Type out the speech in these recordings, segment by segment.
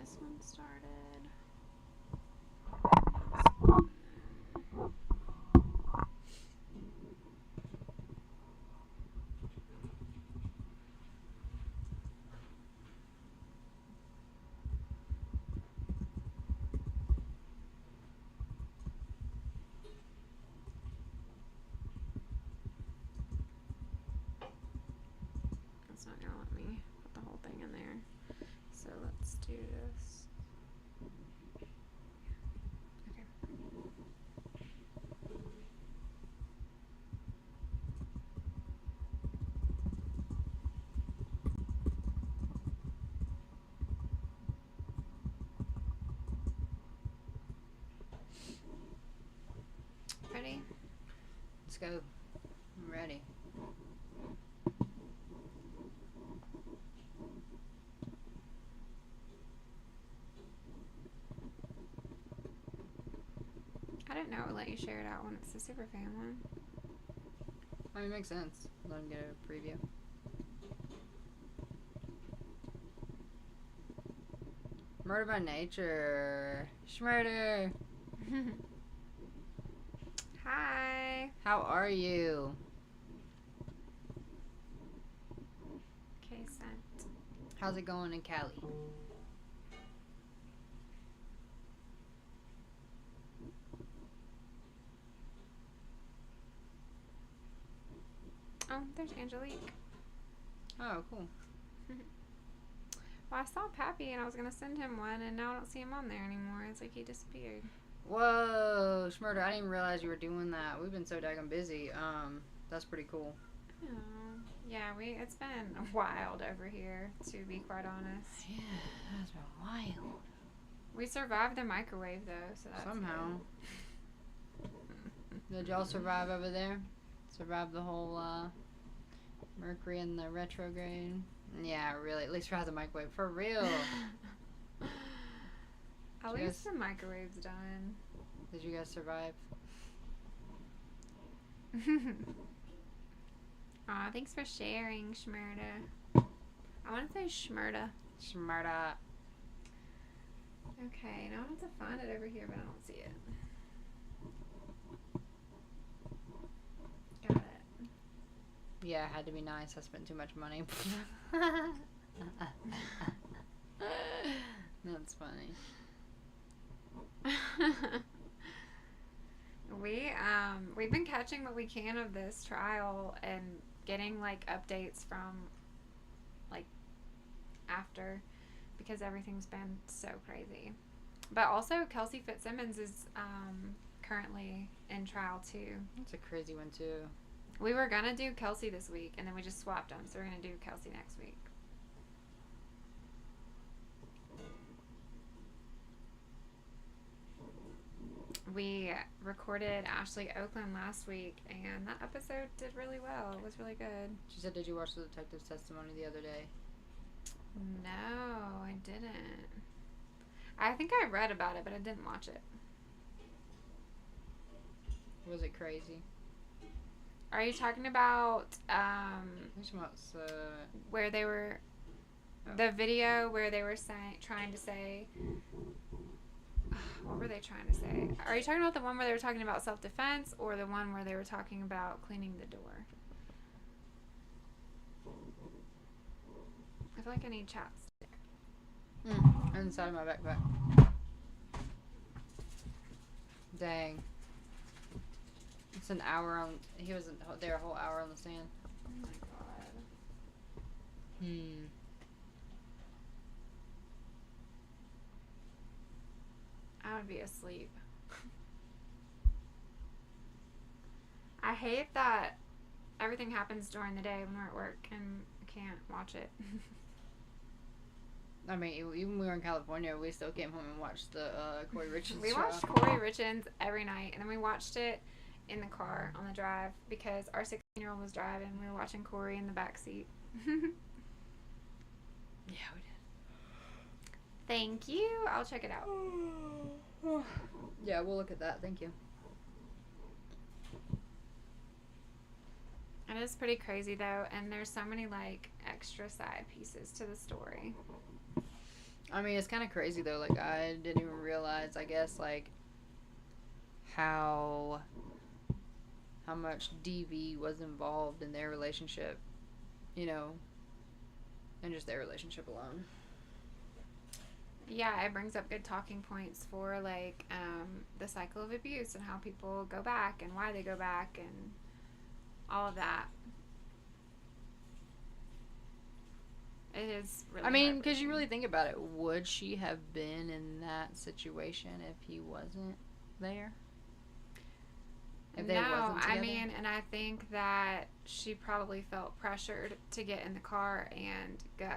this one started. It's not gonna let me put the whole thing in there. So let's do this. Okay. Ready? Let's go. I'm ready. I didn't know it would let you share it out when it's the Superfan one. I mean, it makes sense. Let him get a preview. Murder by Nature. Schmurder. Hi. How are you? Okay, sent. How's it going in Cali? Oh, there's Angelique. Oh, cool. Well, I saw Pappy and I was gonna send him one, and now I don't see him on there anymore. It's like he disappeared. Whoa, Schmurder, I didn't even realize you were doing that. We've been so daggone busy. That's pretty cool. Oh, yeah, it's been wild over here, to be quite honest. Yeah, that's been wild. We survived the microwave though, so that's somehow. good. Did y'all survive over there? Survive the whole Mercury and the retrograde? Yeah, really. At least try the microwave. For real. At least the microwave's done. Did you guys survive? Aw, thanks for sharing, Schmurda. I want to say Schmurda. Schmurda. Okay, now I have to find it over here, but I don't see it. Got it. Yeah, it had to be nice. I spent too much money. That's funny. We've been catching what we can of this trial and getting like updates from like after, because everything's been so crazy. But also Kelsey Fitzsimmons is currently in trial too. That's a crazy one too. We were gonna do Kelsey this week and then we just swapped them, so we're gonna do Kelsey next week. We recorded Ashley Oakland last week, and that episode did really well. It was really good. She said, did you watch the detective's testimony the other day? No, I didn't. I think I read about it, but I didn't watch it. Was it crazy? Are you talking about where they were the video where they were trying to say, what were they trying to say? Are you talking about the one where they were talking about self-defense, or the one where they were talking about cleaning the door? I feel like I need chapstick. Inside of my backpack. Dang. It's an hour on. He was there a whole hour on the stand. Oh my god. I would be asleep. I hate that everything happens during the day when we're at work and can't watch it. I mean, even when we were in California, we still came home and watched the Corey Richards We watched Corey Richards every night, and then we watched it in the car on the drive because our 16-year-old was driving. We were watching Corey in the back seat. Yeah, we did. Thank you. I'll check it out. Yeah, we'll look at that. Thank you. It is pretty crazy though, and there's so many like extra side pieces to the story. I mean, it's kind of crazy though. Like, I didn't even realize, I guess, like, how much DV was involved in their relationship, you know, and just their relationship alone. Yeah, it brings up good talking points for like the cycle of abuse and how people go back and why they go back and all of that. It is really. I mean, because you really think about it, would she have been in that situation if he wasn't there? If they wasn't together? I mean, and I think that she probably felt pressured to get in the car and go.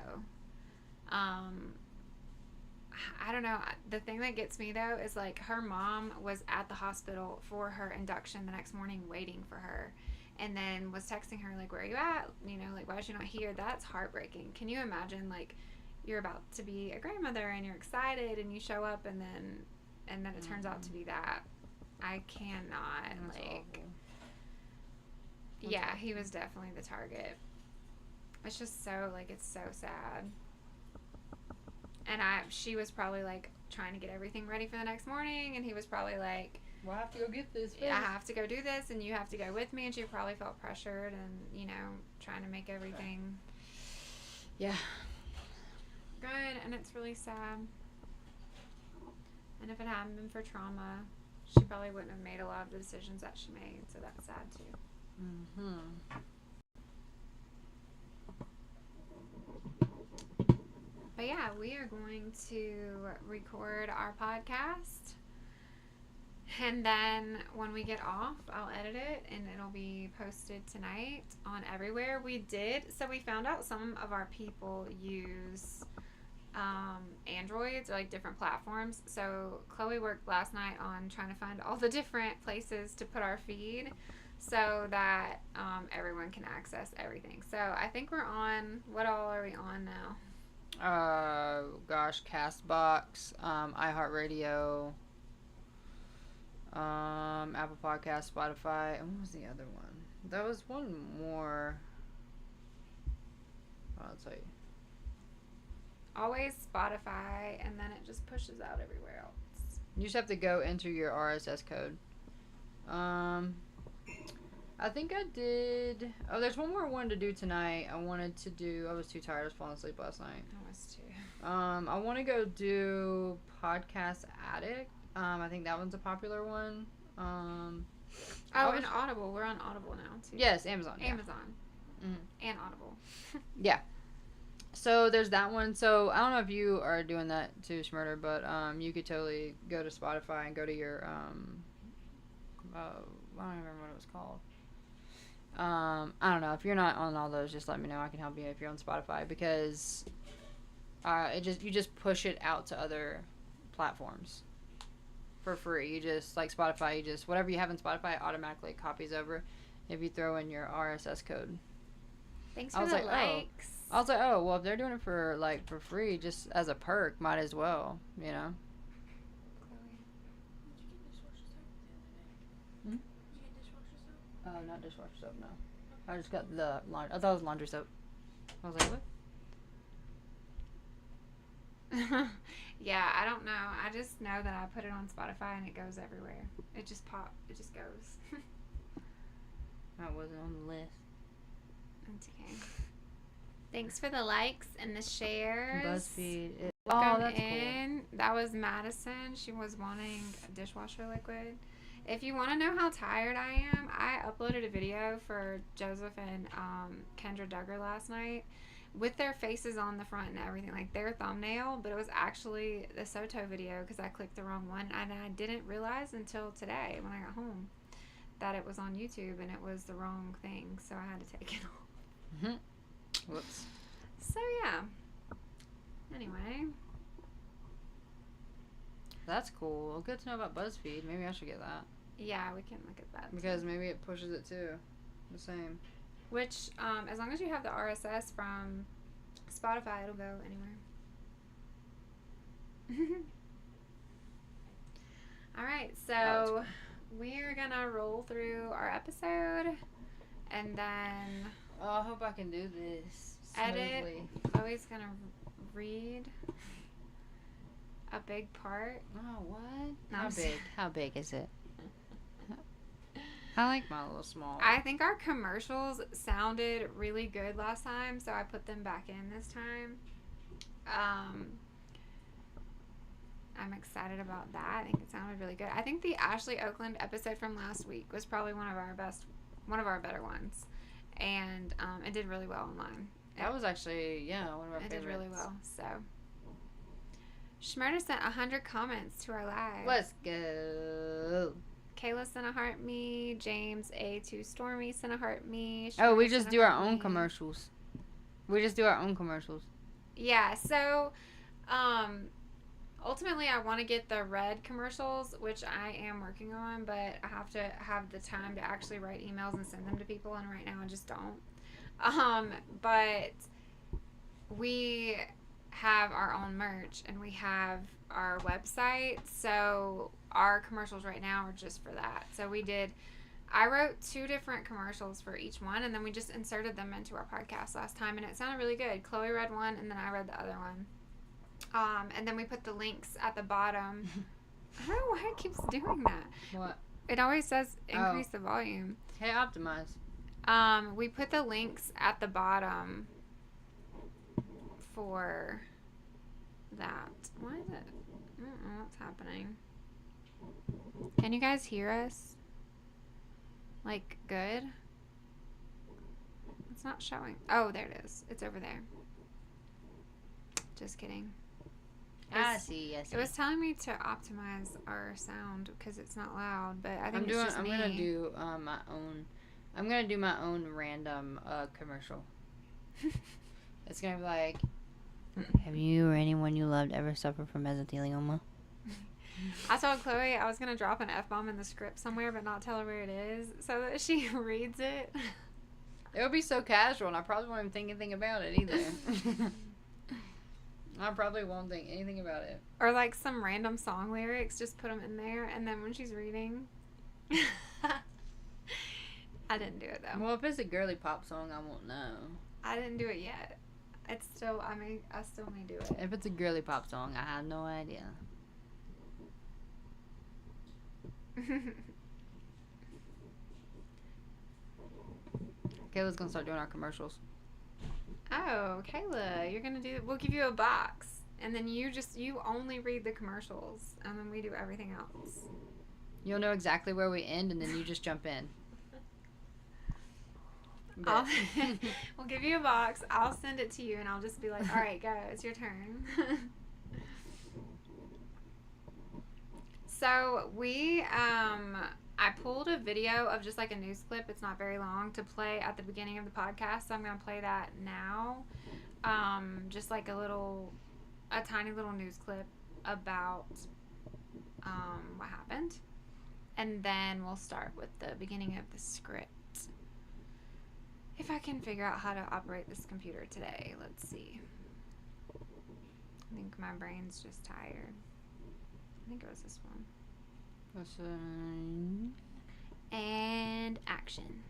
I don't know. The thing that gets me though is like her mom was at the hospital for her induction the next morning waiting for her, and then was texting her like, where are you at, you know, like, why is she not here? That's heartbreaking. Can you imagine, like, you're about to be a grandmother and you're excited and you show up and then it turns out to be that. I cannot. That's like awful. Yeah, awful. He was definitely the target. It's just so, like, it's so sad. And she was probably like trying to get everything ready for the next morning, and he was probably like, well, I have to go get this first. I have to go do this and you have to go with me. And she probably felt pressured and, you know, trying to make everything good, and it's really sad. And if it hadn't been for trauma, she probably wouldn't have made a lot of the decisions that she made, so that's sad too. But yeah, we are going to record our podcast, and then when we get off, I'll edit it and it'll be posted tonight on everywhere. We found out some of our people use Androids or like different platforms. So Chloe worked last night on trying to find all the different places to put our feed so that everyone can access everything. So I think we're on, what all are we on now? Castbox, iHeartRadio, Apple Podcast, Spotify, and what was the other one? There was one more. I'll tell you. Always Spotify, and then it just pushes out everywhere else. You just have to go enter your RSS code. I think I did. Oh, there's one more I wanted to do tonight. I was too tired. I was falling asleep last night. I was too. I want to go do Podcast Addict. I think that one's a popular one. And Audible. We're on Audible now, too. Yes, Amazon. Yeah. Amazon. Mm-hmm. And Audible. Yeah. So there's that one. So I don't know if you are doing that too, Schmurder, but you could totally go to Spotify and go to your I don't even remember what it was called. I don't know. If you're not on all those, just let me know. I can help you if you're on Spotify, because you just push it out to other platforms for free. You just, like Spotify, whatever you have in Spotify automatically copies over if you throw in your RSS code. Thanks for the likes. I was like, oh, well, if they're doing it for free, just as a perk, might as well, you know. Not dishwasher soap, no. I just got I thought it was laundry soap. I was like, what? Yeah, I don't know. I just know that I put it on Spotify and it goes everywhere. It just goes. That wasn't on the list. That's okay. Thanks for the likes and the shares. BuzzFeed. That's cool. That was Madison. She was wanting a dishwasher liquid. If you want to know how tired I am, I uploaded a video for Joseph and Kendra Duggar last night with their faces on the front and everything, like their thumbnail, but it was actually the Soto video because I clicked the wrong one, and I didn't realize until today when I got home that it was on YouTube and it was the wrong thing, so I had to take it off. Mm-hmm. Whoops. So yeah. Anyway. That's cool. Good to know about BuzzFeed. Maybe I should get that. Yeah, we can look at that. Because maybe it pushes it too. The same. Which, as long as you have the RSS from Spotify, it'll go anywhere. Alright, so we're gonna roll through our episode and then I hope I can do this edit. smoothly. Chloe's gonna read. a big part. Oh, what? No, How I'm big? How big is it? I like my little small. I think our commercials sounded really good last time, so I put them back in this time. I'm excited about that. I think it sounded really good. I think the Ashley Oakland episode from last week was probably one of our better ones, and it did really well online. That was actually one of our favorites. It did really well. So, Shmurda sent 100 comments to our live. Let's go. Kayla sent a heart me. James A2 Stormy sent a heart me. Oh, we just do our own commercials. We just do our own commercials. Yeah, so ultimately I want to get the red commercials, which I am working on, but I have to have the time to actually write emails and send them to people, and right now I just don't. But we have our own merch and we have our website, so our commercials right now are just for that. So I wrote 2 different commercials for each one, and then we just inserted them into our podcast last time, and it sounded really good. Chloe read one, and then I read the other one. And then we put the links at the bottom. I don't know why it keeps doing that. What? It always says increase the volume. Hey, optimize. We put the links at the bottom for that. Why is it? I don't know what's happening. Can you guys hear us? Like, good? It's not showing. Oh, there it is. It's over there. Just kidding. I see. It was telling me to optimize our sound because it's not loud, but I think it's just me. I'm gonna do my own. I'm gonna do my own random commercial. It's gonna be like, have you or anyone you loved ever suffered from mesothelioma? I told Chloe I was gonna drop an F-bomb in the script somewhere, but not tell her where it is, so that she reads it. It would be so casual, and I probably won't even think anything about it either. I probably won't think anything about it. Or like some random song lyrics, just put them in there, and then when she's reading, I didn't do it though. Well, if it's a girly pop song, I won't know. I didn't do it yet. It's still, I still may do it. If it's a girly pop song, I have no idea. Kayla's gonna start doing our commercials. Oh, Kayla, you're gonna do. We'll give you a box, and then you only read the commercials, and then we do everything else. You'll know exactly where we end, and then you just jump in. We'll give you a box. I'll send it to you, and I'll just be like, "All right, go. It's your turn." So I pulled a video of just like a news clip. It's not very long to play at the beginning of the podcast, so I'm gonna play that now. Just like a tiny little news clip about what happened, and then we'll start with the beginning of the script. If I can figure out how to operate this computer today, let's see. I think my brain's just tired. I think it was this one. And action.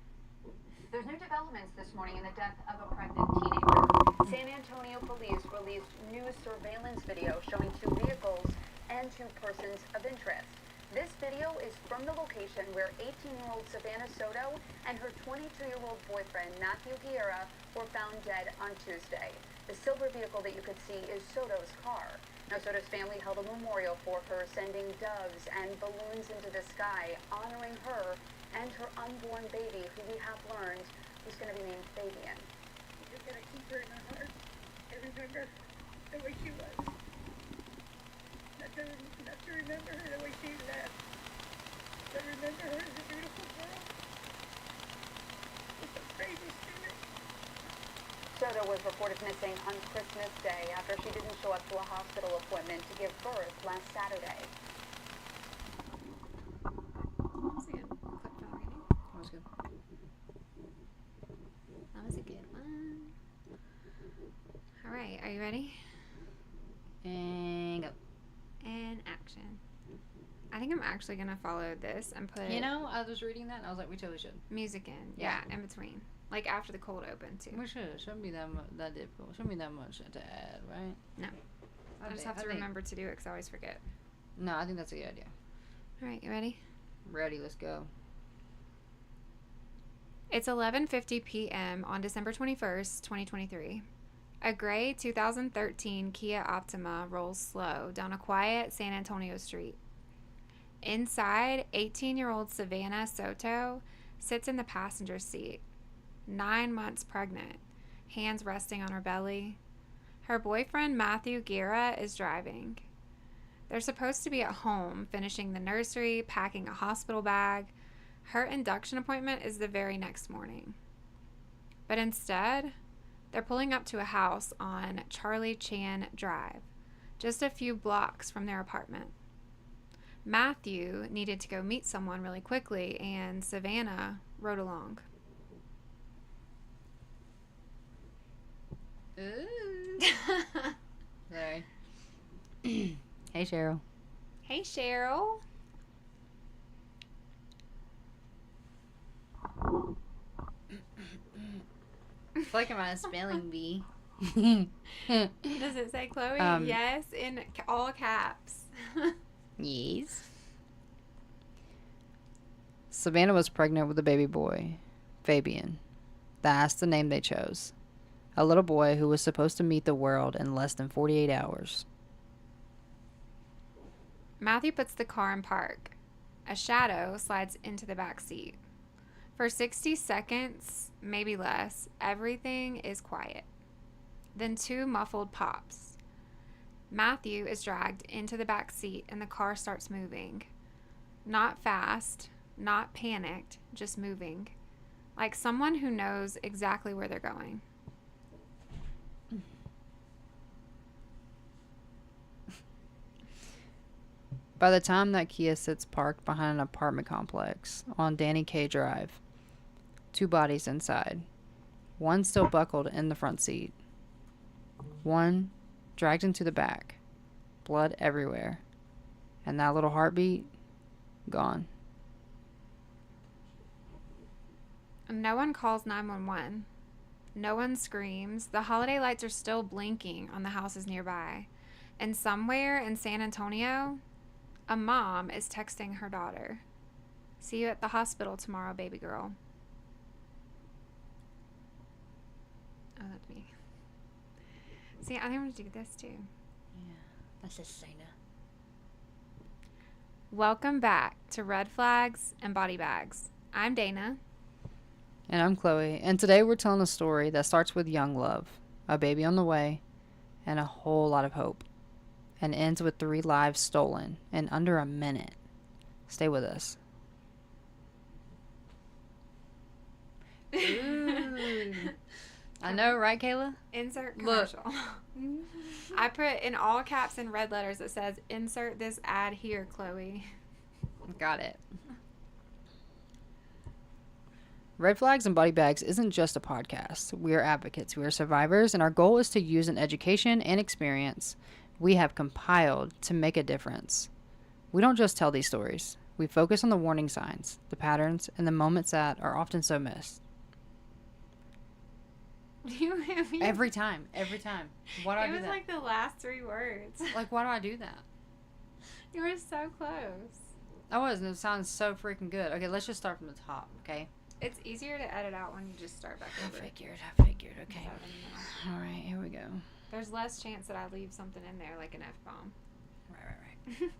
There's new developments this morning in the death of a pregnant teenager. San Antonio police released new surveillance video showing 2 vehicles and 2 persons of interest. This video is from the location where 18-year-old Savanah Soto and her 22-year-old boyfriend, Matthew Guerra, were found dead on Tuesday. The silver vehicle that you could see is Soto's car. Now, Soto's family held a memorial for her, sending doves and balloons into the sky, honoring her and her unborn baby, who we have learned is going to be named Fabian. We're just going to keep her in our hearts and remember the way she was. Not to remember her the way she left, but remember her as a beautiful girl with a crazy spirit. Soto was reported missing on Christmas Day after she didn't show up to a hospital appointment to give birth last Saturday. That was a good clip from the beginning. That was good. That was a good one. All right, are you ready? And go. And action. I think I'm actually gonna follow this and put. You know, I was reading that and I was like, we totally should. Music in, yeah, in between, like after the cold open too. We should. Shouldn't be that much. Shouldn't be that much to add, right? No, I just have to remember to do it because I always forget. No, I think that's a good idea. All right, you ready? Ready, let's go. It's 11:50 p.m. on December 21st, 2023. A gray 2013 Kia Optima rolls slow down a quiet San Antonio street. Inside, 18-year-old Savanah Soto sits in the passenger seat, 9 months pregnant, hands resting on her belly. Her boyfriend, Matthew Guerra, is driving. They're supposed to be at home, finishing the nursery, packing a hospital bag. Her induction appointment is the very next morning. But instead, they're pulling up to a house on Charlie Chan Drive, just a few blocks from their apartment. Matthew needed to go meet someone really quickly, and Savanah rode along. Ooh. Sorry. Hey, Cheryl. Hey, Cheryl. I feel like I'm on a spelling bee. Does it say Chloe? Yes, in all caps. Yes. Savanah was pregnant with a baby boy, Fabian. That's the name they chose. A little boy who was supposed to meet the world in less than 48 hours. Matthew puts the car in park. A shadow slides into the back seat. For 60 seconds, maybe less, everything is quiet. Then 2 muffled pops. Matthew is dragged into the back seat and the car starts moving. Not fast, not panicked, just moving. Like someone who knows exactly where they're going. By the time that Kia sits parked behind an apartment complex on Danny K Drive, 2 bodies inside. One still buckled in the front seat. One dragged into the back. Blood everywhere. And that little heartbeat, gone. No one calls 911. No one screams. The holiday lights are still blinking on the houses nearby. And somewhere in San Antonio, a mom is texting her daughter. See you at the hospital tomorrow, baby girl. Oh, that's me. See, I want to do this too. Yeah, that's just Sana. Welcome back to Red Flags and Body Bags. I'm Dana. And I'm Chloe. And today we're telling a story that starts with young love, a baby on the way, and a whole lot of hope. And ends with 3 lives stolen in under a minute. Stay with us. Ooh. I know, right, Kayla? Insert commercial. I put in all caps in red letters that says, insert this ad here, Chloe. Got it. Red Flags and Body Bags isn't just a podcast. We are advocates. We are survivors, and our goal is to use an education and experience we have compiled to make a difference. We don't just tell these stories. We focus on the warning signs, the patterns, and the moments that are often so missed. Every time. Why do I do that? It was like the last 3 words. Like, why do I do that? You were so close. I was, and it sounds so freaking good. Okay, let's just start from the top, okay? It's easier to edit out when you just start back over. I figured. Okay. All right, here we go. There's less chance that I leave something in there, like an F-bomb. Right.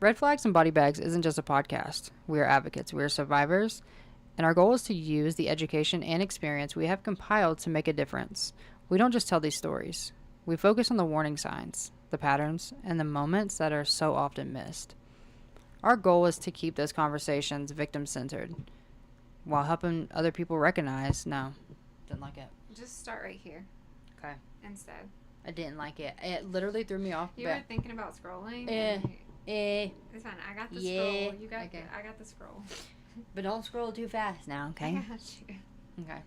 Red Flags and Body Bags isn't just a podcast. We are advocates. We are survivors. And our goal is to use the education and experience we have compiled to make a difference. We don't just tell these stories. We focus on the warning signs, the patterns, and the moments that are so often missed. Our goal is to keep those conversations victim-centered while helping other people recognize, no, didn't like it. Just start right here. Okay. Instead. I didn't like it. It literally threw me off. You were thinking about scrolling? It's fine. I got the scroll. You got okay. I got the scroll. But don't scroll too fast now, okay? I got you. Okay.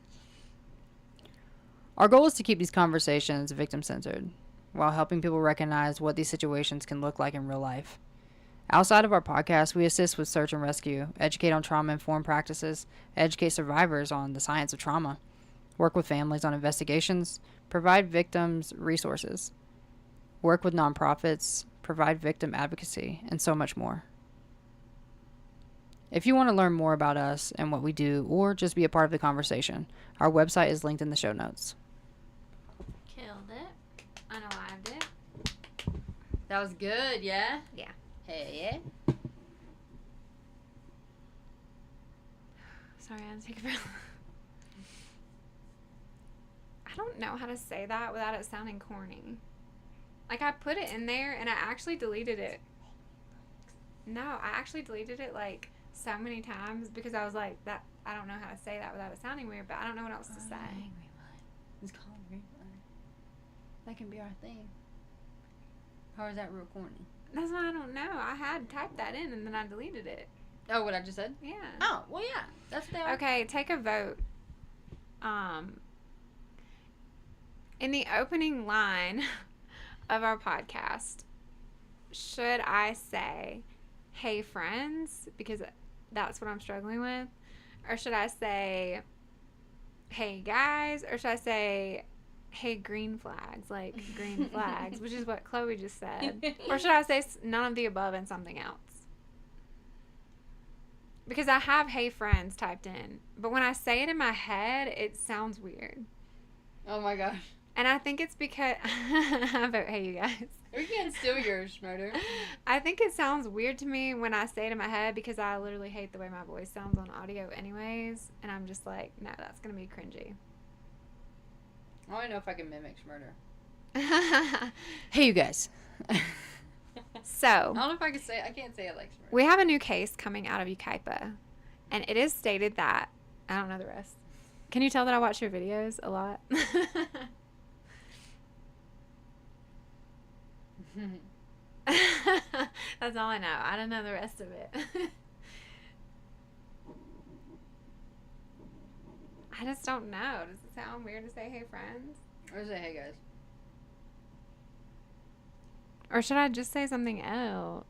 Our goal is to keep these conversations victim-centered while helping people recognize what these situations can look like in real life. Outside of our podcast, we assist with search and rescue, educate on trauma-informed practices, educate survivors on the science of trauma, work with families on investigations, provide victims resources, work with nonprofits, provide victim advocacy, and so much more. If you want to learn more about us and what we do, or just be a part of the conversation, our website is linked in the show notes. Killed it. Unalived it. That was good, yeah? Yeah. Hey, Sorry, I had to take a breath. I don't know how to say that without it sounding corny. Like, I put it in there and I actually deleted it. No, I actually deleted it like so many times because I was like, that I don't know how to say that without it sounding weird, but I don't know what else to say. It's called grapevine. That can be our thing. How is that real corny? That's why I don't know. I had typed that in and then I deleted it. Oh, what I just said? Yeah. Oh, well, yeah. That's what they are. Okay, take a vote. In the opening line of our podcast, should I say, "Hey friends," because that's what I'm struggling with, or should I say, "Hey guys," or should I say, "Hey green flags," like green flags, which is what Chloe just said, or should I say none of the above and something else? Because I have "Hey friends" typed in, but when I say it in my head, it sounds weird. Oh, my gosh. And I think it's because I vote "Hey you guys." We can't steal yours, Schmurder. I think it sounds weird to me when I say it in my head because I literally hate the way my voice sounds on audio anyways, and I'm just like, no, that's gonna be cringy. I don't know if I can mimic Schmurder. Hey, you guys. I So don't know if I can say it. I can't say it like Schmurder. we have a new case coming out of Ukaipa, and it is stated that I don't know the rest. Can you tell that I watch your videos a lot? That's all I know. I don't know the rest of it. I just don't know. Does it sound weird to say "Hey friends"? Or say, hey, guys. Or should I just say something else?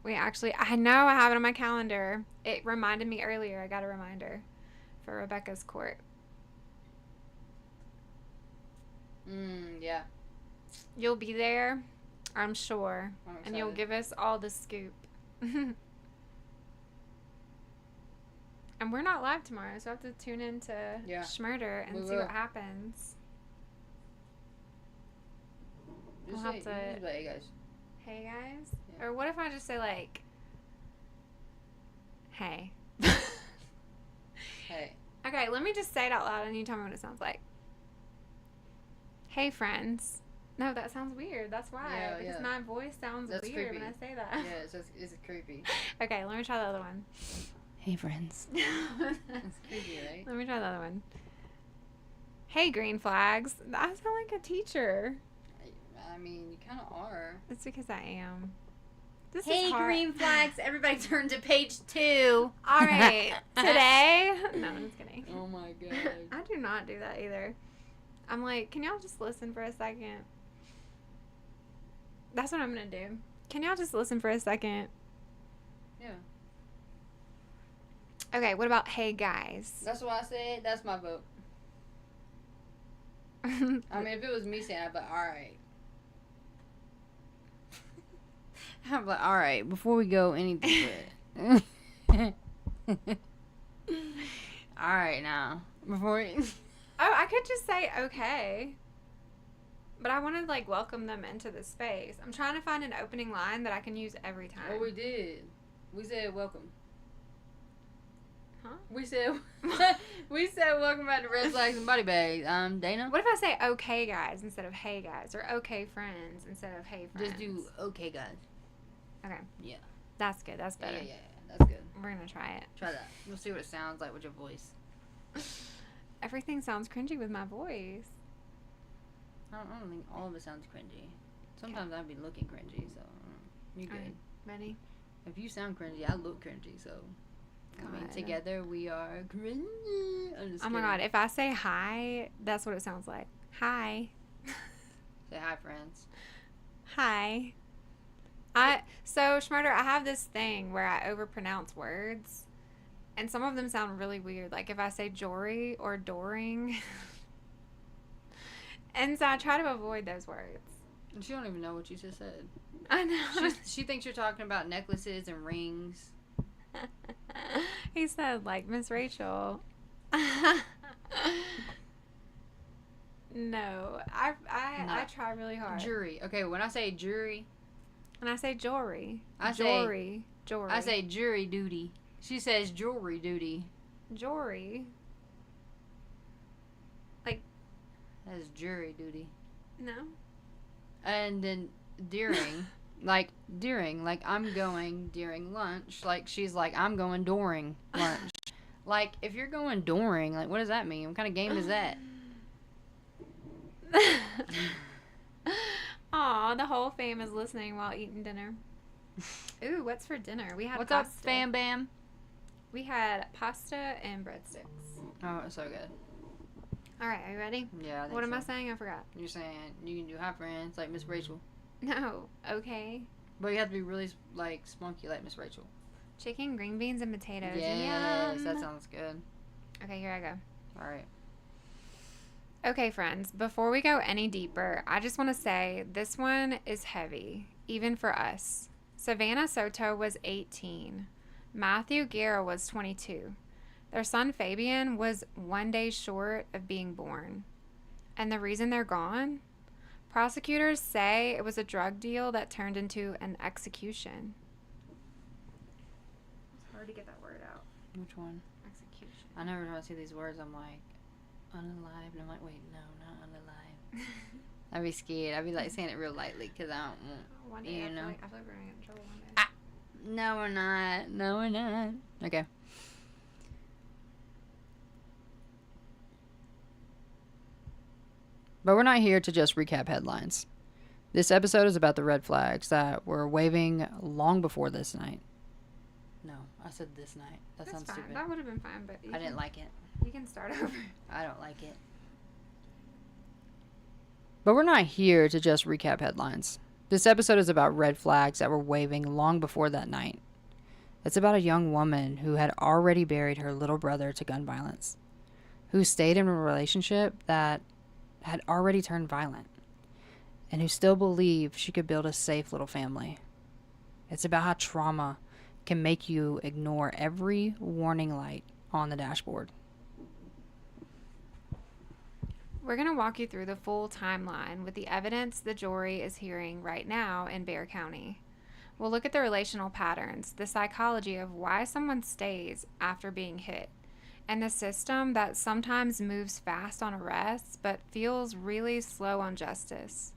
I know I have it on my calendar. It reminded me earlier. I got a reminder for Rebecca's court. Yeah. You'll be there, I'm sure. I'm And you'll excited. give us all the scoop. And we're not live tomorrow, so I have to tune in to Yeah. Schmurder and We see will. what happens. Just We'll say, have to- you just be like, hey, guys. Hey guys? Yeah. Or what if I just say like, hey. Hey. Okay, let me just say it out loud and you tell me what it sounds like. Hey friends. No, that sounds weird. That's why. Yeah, because yeah. my voice sounds That's weird creepy. when I say that. Yeah, it's creepy. Okay, let me try the other one. Hey, friends. It's creepy, right? Let me try the other one. Hey green flags. I sound like a teacher. I mean, you kind of are. It's because I am. This Hey, is hard. green flags. Everybody turn to page 2. All right. Today. No, I'm just kidding. Oh, my God. I do not do that either. I'm like, can y'all just listen for a second? That's what I'm going to do. Can y'all just listen for a second? Yeah. Okay, what about hey guys? That's what I said. That's my vote. I mean, if it was me saying it, I'd be like, alright. I'm like, alright, before we go any deeper. Alright, now. Before we... Oh, I could just say okay. But I want to like welcome them into the space. I'm trying to find an opening line that I can use every time. Oh, we did. We said welcome. Huh? We said welcome back to Red Flags and Body Bags. I'm Dana. What if I say okay guys instead of hey guys, or okay friends instead of hey friends? Just do okay, guys. Okay. Yeah. That's good. That's better. Yeah. That's good. We're gonna try it. Try that. We'll see what it sounds like with your voice. Everything sounds cringy with my voice. I don't think all of it sounds cringy. Sometimes I'd be looking cringy, so you good. Alright. Ready? If you sound cringy, I look cringy, so I mean, God. together we are cringy. I'm just Oh my kidding. god! If I say hi, that's what it sounds like. Hi. Say hi, friends. Hi. So Schmurder, I have this thing where I overpronounce words, And some of them sound really weird. Like if I say Jory or Doring. And so I try to avoid those words. And she don't even know what you just said. I know. She thinks you're talking about necklaces and rings. He said, like, Miss Rachel. No. I try really hard. Jury. Okay, when I say jury. And I say Jory. Jory. I say jury duty. She says jewelry duty. Jory. Like. That's jury duty. No. And then during, like I'm going during lunch. Like she's like, I'm going during lunch. Like if you're going during, like what does that mean? What kind of game is that? Aw, the whole fam is listening while eating dinner. Ooh, what's for dinner? We had What's pasta. up, fam bam? We had pasta and breadsticks. Oh, it's so good. All right, are you ready? Yeah. I think What am so. I saying? I forgot. You're saying you can do hi friends like Miss Rachel, No. Okay. but you have to be really like spunky like Miss Rachel. Chicken, green beans, and potatoes. Yes, Yum. that sounds good. Okay, here I go. All right. Okay, friends, before we go any deeper, I just want to say this one is heavy, even for us. Savanah Soto was 18. Matthew Guerra was 22. Their son Fabian was 1 day short of being born. And the reason they're gone? Prosecutors say it was a drug deal that turned into an execution. It's hard to get that word out. Which one? Execution. I never know I see these words. I'm like, unalive. And I'm like, wait, no, not unalive. I'd be scared. I'd be like saying it real lightly because I don't want. One day, You I feel know. like we're going to get in trouble one day. Ah. No, we're not. No, we're not. Okay. But we're not here to just recap headlines. This episode is about the red flags that were waving long before this night. No, I said this night. That That's sounds fine. stupid. That would have been fine, but I didn't like it. You can start over. I don't like it. But we're not here to just recap headlines. This episode is about red flags that were waving long before that night. It's about a young woman who had already buried her little brother to gun violence, who stayed in a relationship that had already turned violent, and who still believed she could build a safe little family. It's about how trauma can make you ignore every warning light on the dashboard. We're going to walk you through the full timeline with the evidence the jury is hearing right now in Bexar County. We'll look at the relational patterns, the psychology of why someone stays after being hit, and the system that sometimes moves fast on arrests but feels really slow on justice.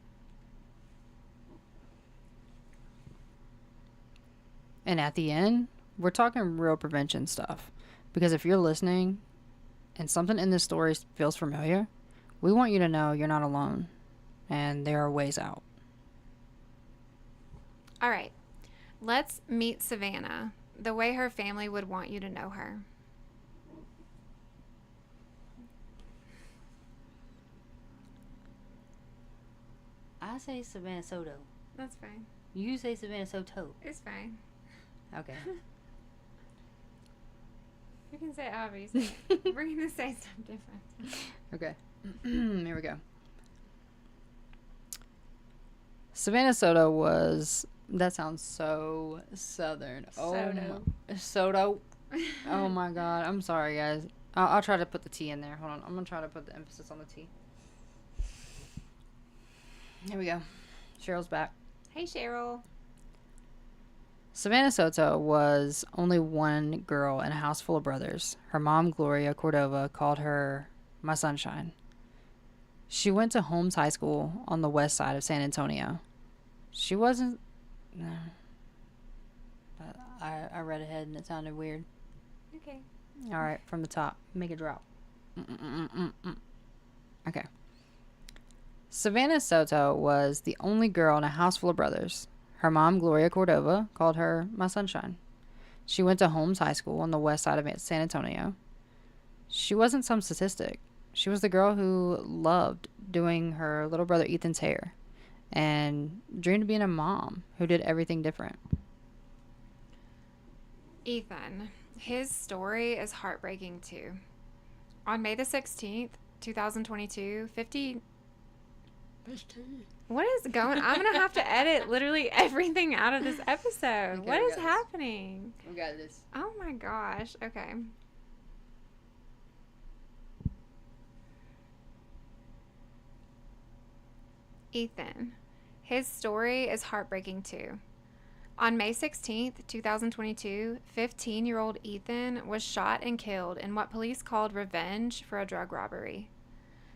And at the end, we're talking real prevention stuff. Because if you're listening and something in this story feels familiar, we want you to know you're not alone and there are ways out. All right, let's meet Savanah, the way her family would want you to know her. I say Savanah Soto. That's fine. You say Savanah Soto. It's fine. Okay. You can say it however you say it. We're going to say something different. Okay. Here we go. Savanah Soto was... That sounds so southern. Soto. Soto. Oh my god. I'm sorry, guys. I'll try to put the T in there. Hold on. I'm going to try to put the emphasis on the T. Here we go. Cheryl's back. Hey, Cheryl. Savanah Soto was only one girl in a house full of brothers. Her mom, Gloria Cordova, called her my sunshine. She went to Holmes High School on the west side of San Antonio. She wasn't... No. But I read ahead and it sounded weird. Okay. All right, from the top. Make it drop. Okay. Savanah Soto was the only girl in a house full of brothers. Her mom, Gloria Cordova, called her my sunshine. She went to Holmes High School on the west side of San Antonio. She wasn't some statistic. She was the girl who loved doing her little brother Ethan's hair and dreamed of being a mom who did everything different. Ethan, His story is heartbreaking too. On May the 16th, 2022, 50. What is going I'm going to have to edit literally everything out of this episode. Okay, what we is got this. happening? We got this. Oh my gosh. Okay. Ethan. His story is heartbreaking too. On May 16th, 2022, 15-year-old Ethan was shot and killed in what police called revenge for a drug robbery.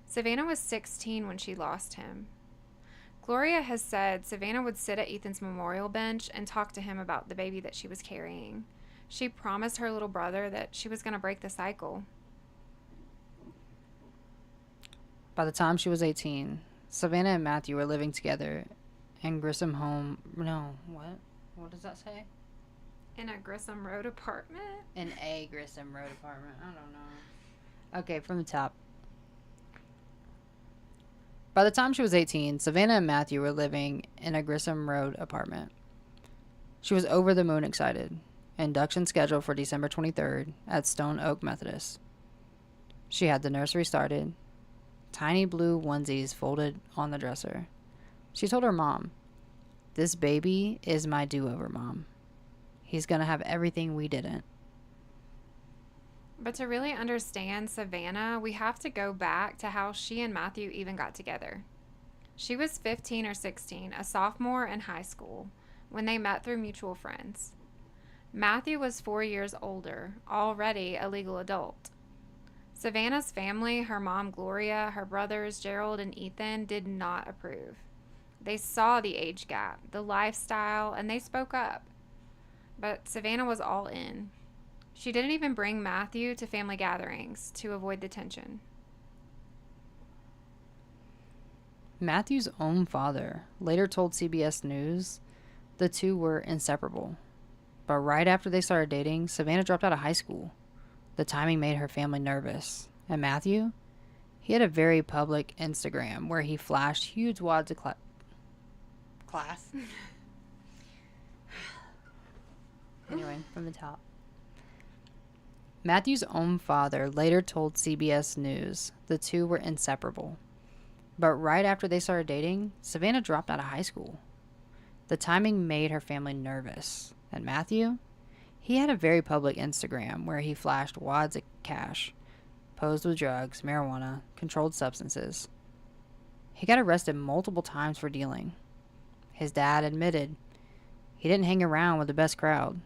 Savanah was 16 when she lost him. Gloria has said Savanah would sit at Ethan's memorial bench and talk to him about the baby that she was carrying. She promised her little brother that she was going to break the cycle. By the time she was 18, Savanah and Matthew were living together in Grissom home. No, what? What does that say? In a Grissom Road apartment? In a Grissom Road apartment. I don't know. Okay, from the top. By the time she was 18, Savanah and Matthew were living in a Grissom Road apartment. She was over the moon excited. Induction scheduled for December 23rd at Stone Oak Methodist. She had the nursery started. Tiny blue onesies folded on the dresser. She told her mom, "This baby is my do-over, Mom. He's gonna have everything we didn't." But to really understand Savanah, we have to go back to how she and Matthew even got together. She was 15 or 16, a sophomore in high school, when they met through mutual friends. Matthew was 4 years older, already a legal adult. Savannah's family, her mom Gloria, her brothers Gerald and Ethan, did not approve. They saw the age gap, the lifestyle, and they spoke up. But Savanah was all in. She didn't even bring Matthew to family gatherings to avoid the tension. Matthew's own father later told CBS News the two were inseparable. But right after they started dating, Savanah dropped out of high school. The timing made her family nervous. And Matthew? He had a very public Instagram where he flashed huge wads of class. Anyway, from the top. Matthew's own father later told CBS News the two were inseparable. But right after they started dating, Savanah dropped out of high school. The timing made her family nervous. And Matthew? He had a very public Instagram where he flashed wads of cash, posed with drugs, marijuana, controlled substances. He got arrested multiple times for dealing. His dad admitted he didn't hang around with the best crowd.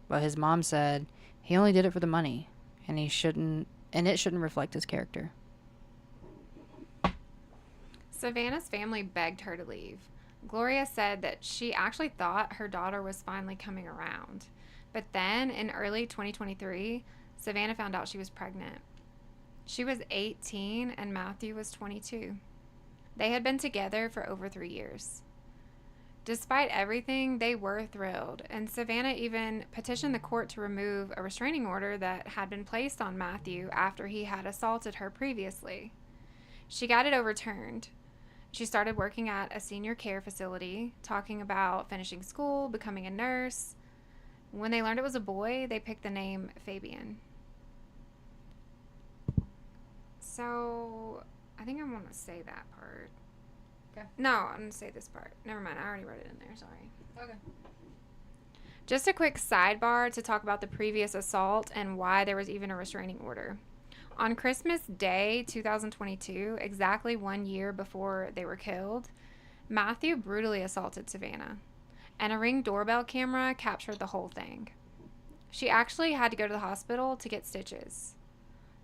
But his mom said he only did it for the money, and it shouldn't reflect his character. Savannah's family begged her to leave. Gloria said that she actually thought her daughter was finally coming around. But then, in early 2023, Savanah found out she was pregnant. She was 18 and Matthew was 22. They had been together for over 3 years. Despite everything, they were thrilled, and Savanah even petitioned the court to remove a restraining order that had been placed on Matthew after he had assaulted her previously. She got it overturned. She started working at a senior care facility, talking about finishing school, becoming a nurse. When they learned it was a boy, they picked the name Fabian. So, I think I want to say that part. Okay. No, I'm going to say this part. Never mind, I already wrote it in there, sorry. Okay. Just a quick sidebar to talk about the previous assault and why there was even a restraining order. On Christmas Day, 2022, exactly 1 year before they were killed, Matthew brutally assaulted Savanah, and a Ring doorbell camera captured the whole thing. She actually had to go to the hospital to get stitches.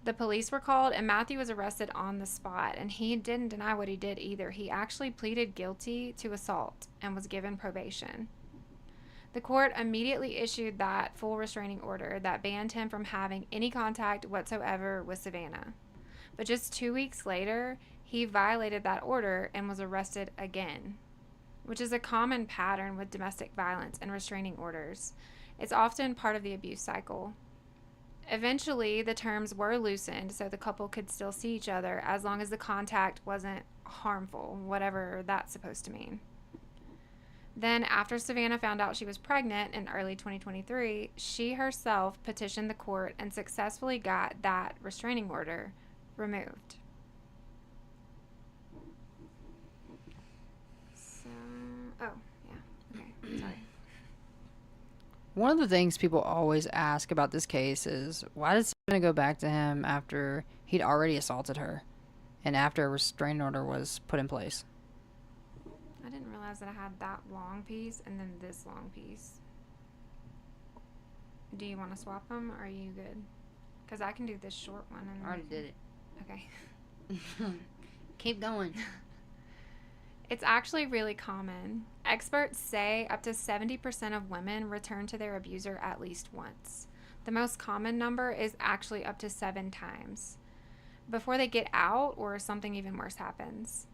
The police were called, and Matthew was arrested on the spot, and he didn't deny what he did either. He actually pleaded guilty to assault and was given probation. The court immediately issued that full restraining order that banned him from having any contact whatsoever with Savanah. But just 2 weeks later, he violated that order and was arrested again, which is a common pattern with domestic violence and restraining orders. It's often part of the abuse cycle. Eventually, the terms were loosened so the couple could still see each other as long as the contact wasn't harmful, whatever that's supposed to mean. Then, after Savanah found out she was pregnant in early 2023, she herself petitioned the court and successfully got that restraining order removed. So, oh, yeah. Okay, sorry. One of the things people always ask about this case is, why did Savannah go back to him after he'd already assaulted her and after a restraining order was put in place? I didn't realize that I had that long piece and then this long piece. Do you want to swap them, or are you good? Because I can do this short one. And I already did it. Okay. Keep going. It's actually really common. Experts say up to 70% of women return to their abuser at least once. The most common number is actually up to 7 times before they get out or something even worse happens.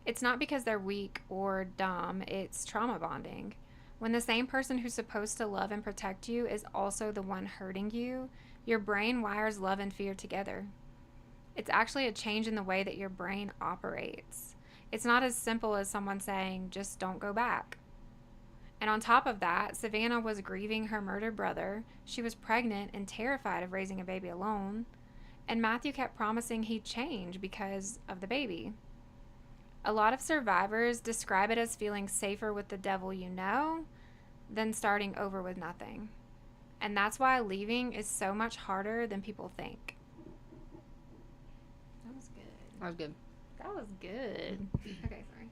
It's not because they're weak or dumb, it's trauma bonding. When the same person who's supposed to love and protect you is also the one hurting you, your brain wires love and fear together. It's actually a change in the way that your brain operates. It's not as simple as someone saying, just don't go back. And on top of that, Savanah was grieving her murdered brother. She was pregnant and terrified of raising a baby alone. And Matthew kept promising he'd change because of the baby. A lot of survivors describe it as feeling safer with the devil you know than starting over with nothing. And that's why leaving is so much harder than people think. That was good. That was good. That was good. Okay, sorry.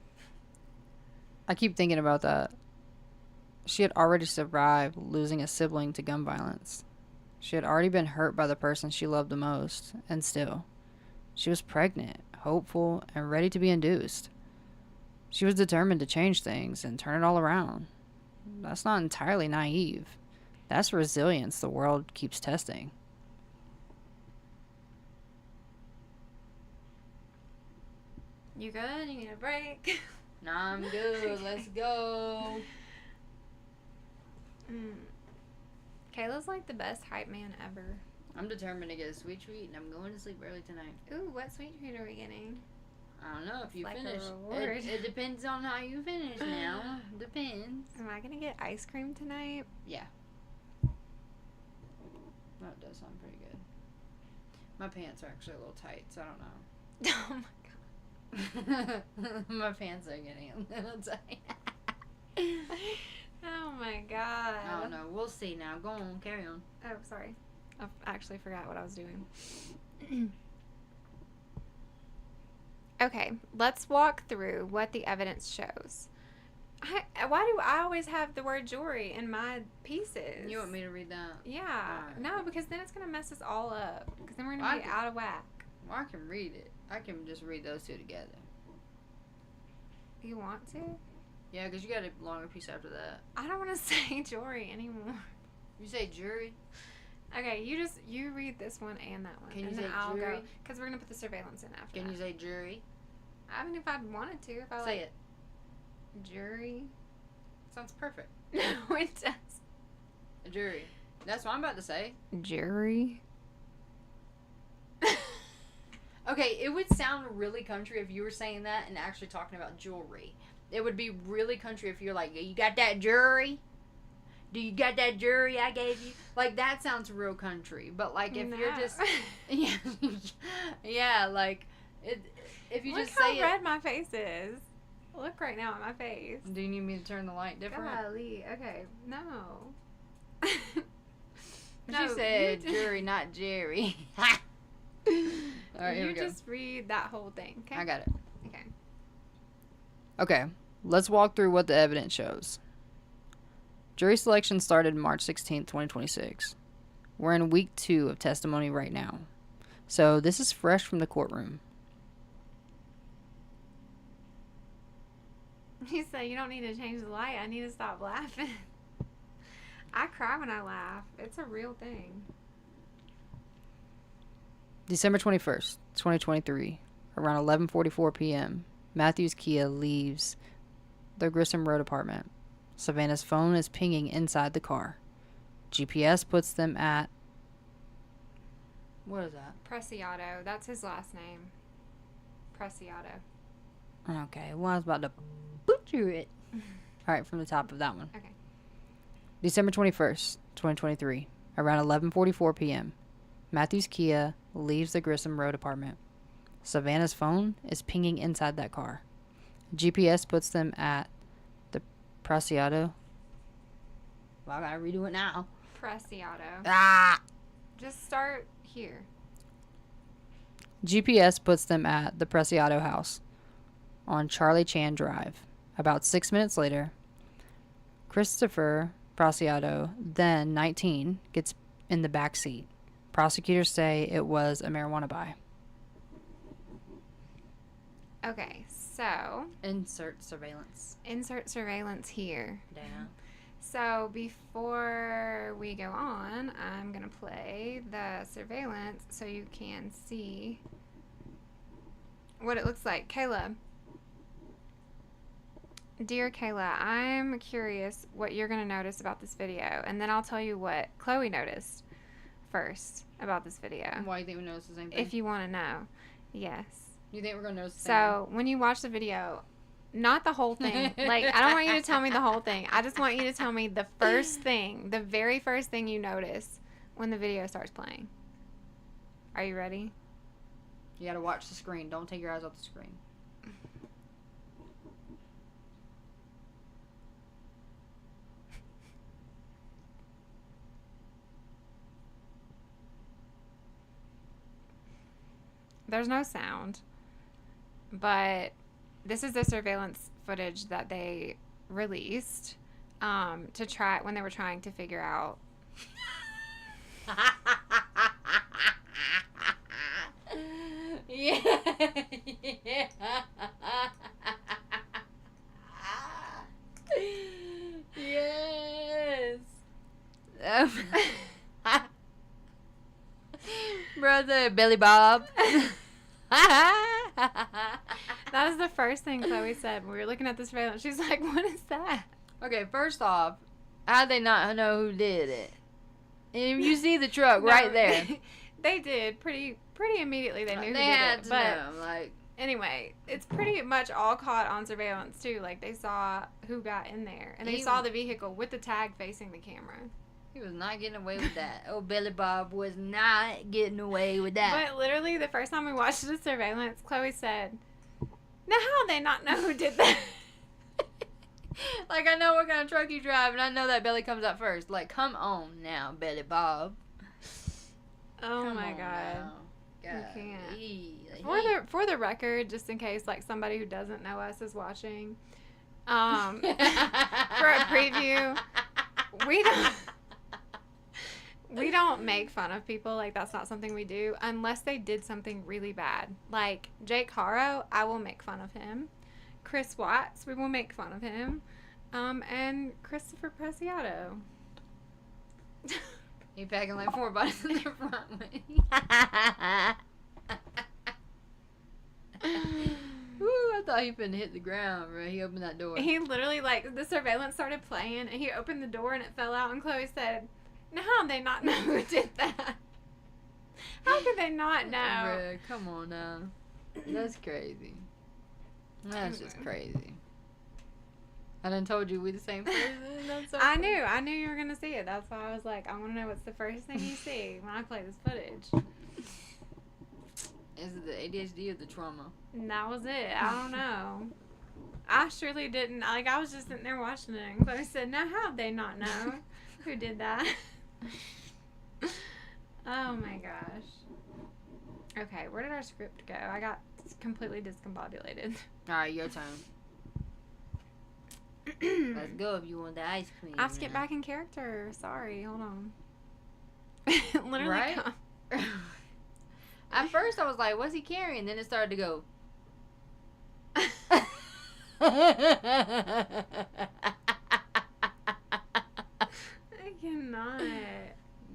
I keep thinking about that. She had already survived losing a sibling to gun violence. She had already been hurt by the person she loved the most, and still, she was pregnant, hopeful, and ready to be induced. She was determined to change things and turn it all around. That's not entirely naive. That's resilience the world keeps testing. You good? You need a break? Nah, I'm good. Let's go. Kayla's like the best hype man ever. I'm determined to get a sweet treat, and I'm going to sleep early tonight. Ooh, what sweet treat are we getting? I don't know if you Like a finish. reward. It depends on how you finish now. Depends. Am I gonna get ice cream tonight? Yeah. That does sound pretty good. My pants are actually a little tight, so I Oh my don't know. My pants are getting a little tight. Oh my god. I don't know. We'll see now. Go on. Carry on. Oh, sorry. I actually forgot what I was doing. Okay, let's walk through what the evidence shows. Why do I always have the word jewelry in my pieces? You want me to read that? Yeah. Alright. No, because then it's going to mess us all up. Because then we're going to be out of whack. Well, I can read it. I can just read those two together. You want to? Yeah, because you got a longer piece after that. I don't want to say jewelry anymore. You say jury? Okay, you read this one and that one. Can you and say then I'll jury? go. Because we're going to put the surveillance in after Can that. you say jury? I mean, if I wanted to. If I Say it. Jury. Sounds perfect. No, it does. A jury. That's what I'm about to say. Jury. Okay, it would sound really country if you were saying that and actually talking about jewelry. It would be really country if you're like, you got that jewelry? Do you got that jewelry I gave you? Like, that sounds real country. But, like, if you're just... Yeah, yeah, like, if you just say Look how red my face is. Look right now at my face. Do you need me to turn the light different? Golly. Okay. No. She said jury, not Jerry. All right, here we go. You just read that whole thing, okay? I got it. Okay. Okay, let's walk through what the evidence shows. Jury selection started March 16th, 2026. We're in week 2 of testimony right now. So this is fresh from the courtroom. He said, you don't need to change the light. I need to stop laughing. I cry when I laugh. It's a real thing. December 21st, 2023, around 11:44 p.m., Matthew's Kia leaves the Grissom Road apartment. Savannah's phone is pinging inside the car. GPS puts them at... What is that? Preciado. That's his last name. Preciado. Okay, well, I was about to butcher it. All right, from the top of that one. Okay. December 21st, 2023, around 11:44 p.m. Matthew's Kia leaves the Grissom Road apartment. Savannah's phone is pinging inside that car. GPS puts them at the Preciado. Well, I gotta redo it now. Preciado. Ah! Just start here. GPS puts them at the Preciado house on Charlie Chan Drive. About 6 minutes later, Christopher Preciado, then 19, gets in the back seat. Prosecutors say it was a marijuana buy. Okay, so Insert surveillance. insert surveillance here. Dana. So before we go on, I'm going to play the surveillance so you can see what it looks like. Kayla. Dear Kayla, I'm curious what you're going to notice about this video, and then I'll tell you what Chloe noticed first about this video. Why do you think we notice the same thing? If you want to know. Yes. You think we're going to notice the same So when you watch the video, not the whole thing. Like, I don't want you to tell me the whole thing. I just want you to tell me the first thing, the very first thing you notice when the video starts playing. Are you ready? You got to watch the screen. Don't take your eyes off the screen. There's no sound, but this is the surveillance footage that they released to try when they were trying to figure out. Yeah. Yes. Brother Billy Bob. That was the first thing Chloe said when we were looking at the surveillance. She's like, "What is that?" Okay, first off, how'd they not know who did it? And you see the truck right there. They did pretty immediately. They knew who They did had it. to But know, like, anyway, it's pretty much all caught on surveillance too. Like they saw who got in there, and they He- saw the vehicle with the tag facing the camera. he was not getting away with that. Oh, Billy Bob was not getting away with that. But literally, the first time we watched the surveillance, Chloe said, "Now how they not know who did that?" Like, I know what kind of truck you drive, and I know that Billy comes out first. Like, come on now, Billy Bob. Oh Come my on god. now. God. can't. For the record, just in case like somebody who doesn't know us is watching, for a preview, we don't make fun of people. Like that's not something we do unless they did something really bad. Like Jake Harrow, I will make fun of him. Chris Watts, we will make fun of him. And Christopher Preciado. He packing like 4 bodies in the front way. Woo, I thought he finna hit the ground, bro. He opened that door. He literally, like, the surveillance started playing, and he opened the door, and it fell out, and Chloe said, "Now how did they not know who did that? How could they not know?" Bruh, come on now. That's crazy. That's just crazy. I done told you we the same person. That's so I funny. knew you were going to see it. That's why I was like, I want to know what's the first thing you see when I play this footage. Is it the ADHD or the trauma? And that was it. I don't know. I surely didn't. Like, I was just sitting there watching it, and Chloe said, "Now how'd they not know who did that?" Oh my gosh. Okay, where did our script go? I got completely discombobulated. Alright, your turn. Let's go if you want the ice cream. I skipped back in character. Sorry, hold on. Literally. Right? At first I was like, what's he carrying? Then it started to go. I cannot.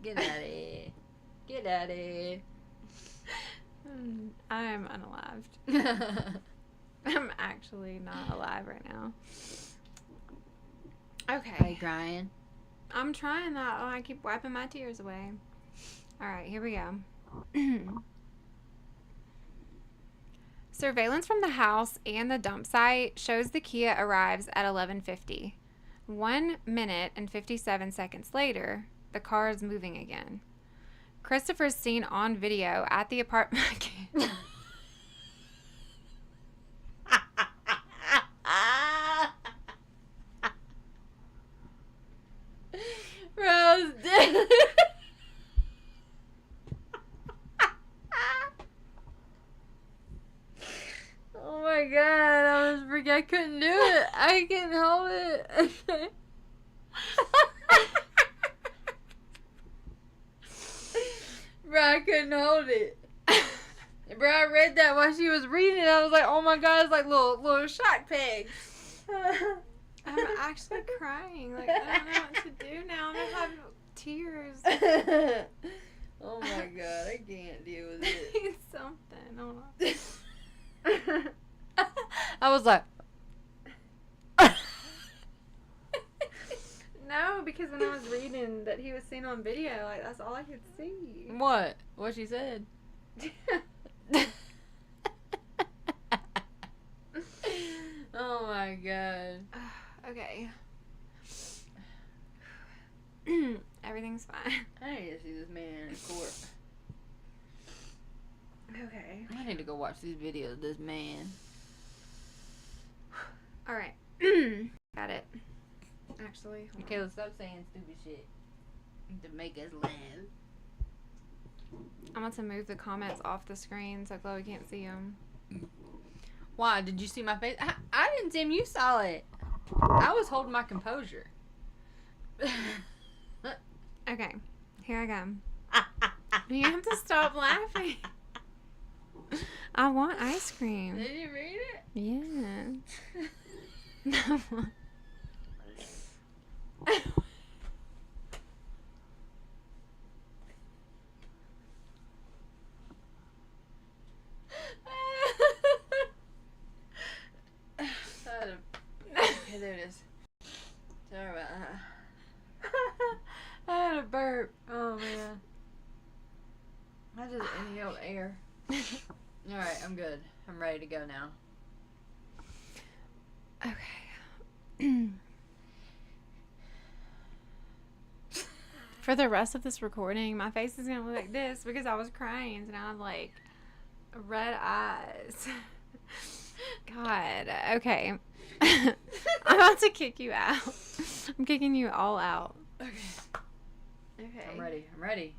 Get out of here. Get out of here. I am unalived. I'm actually not alive right now. Are you Okay. crying? I'm trying that. Oh, I keep wiping my tears away. Alright, here we go. Surveillance from the house and the dump site shows the Kia arrives at 11:50. 1 minute and 57 seconds later, the car is moving again. Christopher's seen on video at the apartment. Bro, I was dead. Oh my god, I couldn't do it. I couldn't hold it. Bro, I couldn't hold it. Bro, I read that while she was reading it. I was like, oh my god, it's like little shock pegs. I'm actually crying. Like, I don't know what to do now. I'm gonna have tears. Oh my god, I can't deal with it. It's something. Hold on. I was like, No, because when I was reading that he was seen on video, like that's all I could see. what? What she said? Oh my god. Okay. Everything's fine. I need to see this man in court. Okay. I need to go watch these videos of this man. All right. Got it. Actually, hold on. Kayla, stop saying stupid shit to make us laugh. I'm about to move the comments off the screen so Chloe can't see them. Why? Did you see my face? I didn't see him. You saw it. I was holding my composure. Okay, here I go. You have to stop laughing. I want ice cream. Did you read it? Yeah. No. Okay, there it is. Sorry about that. I had a burp. Oh man. I just inhaled air. Alright, I'm good. I'm ready to go now. Okay. For the rest of this recording, my face is gonna look like this because I was crying, so now I have like red eyes. God. Okay. I'm about to kick you out. I'm kicking you all out. Okay. Okay. I'm ready. I'm ready.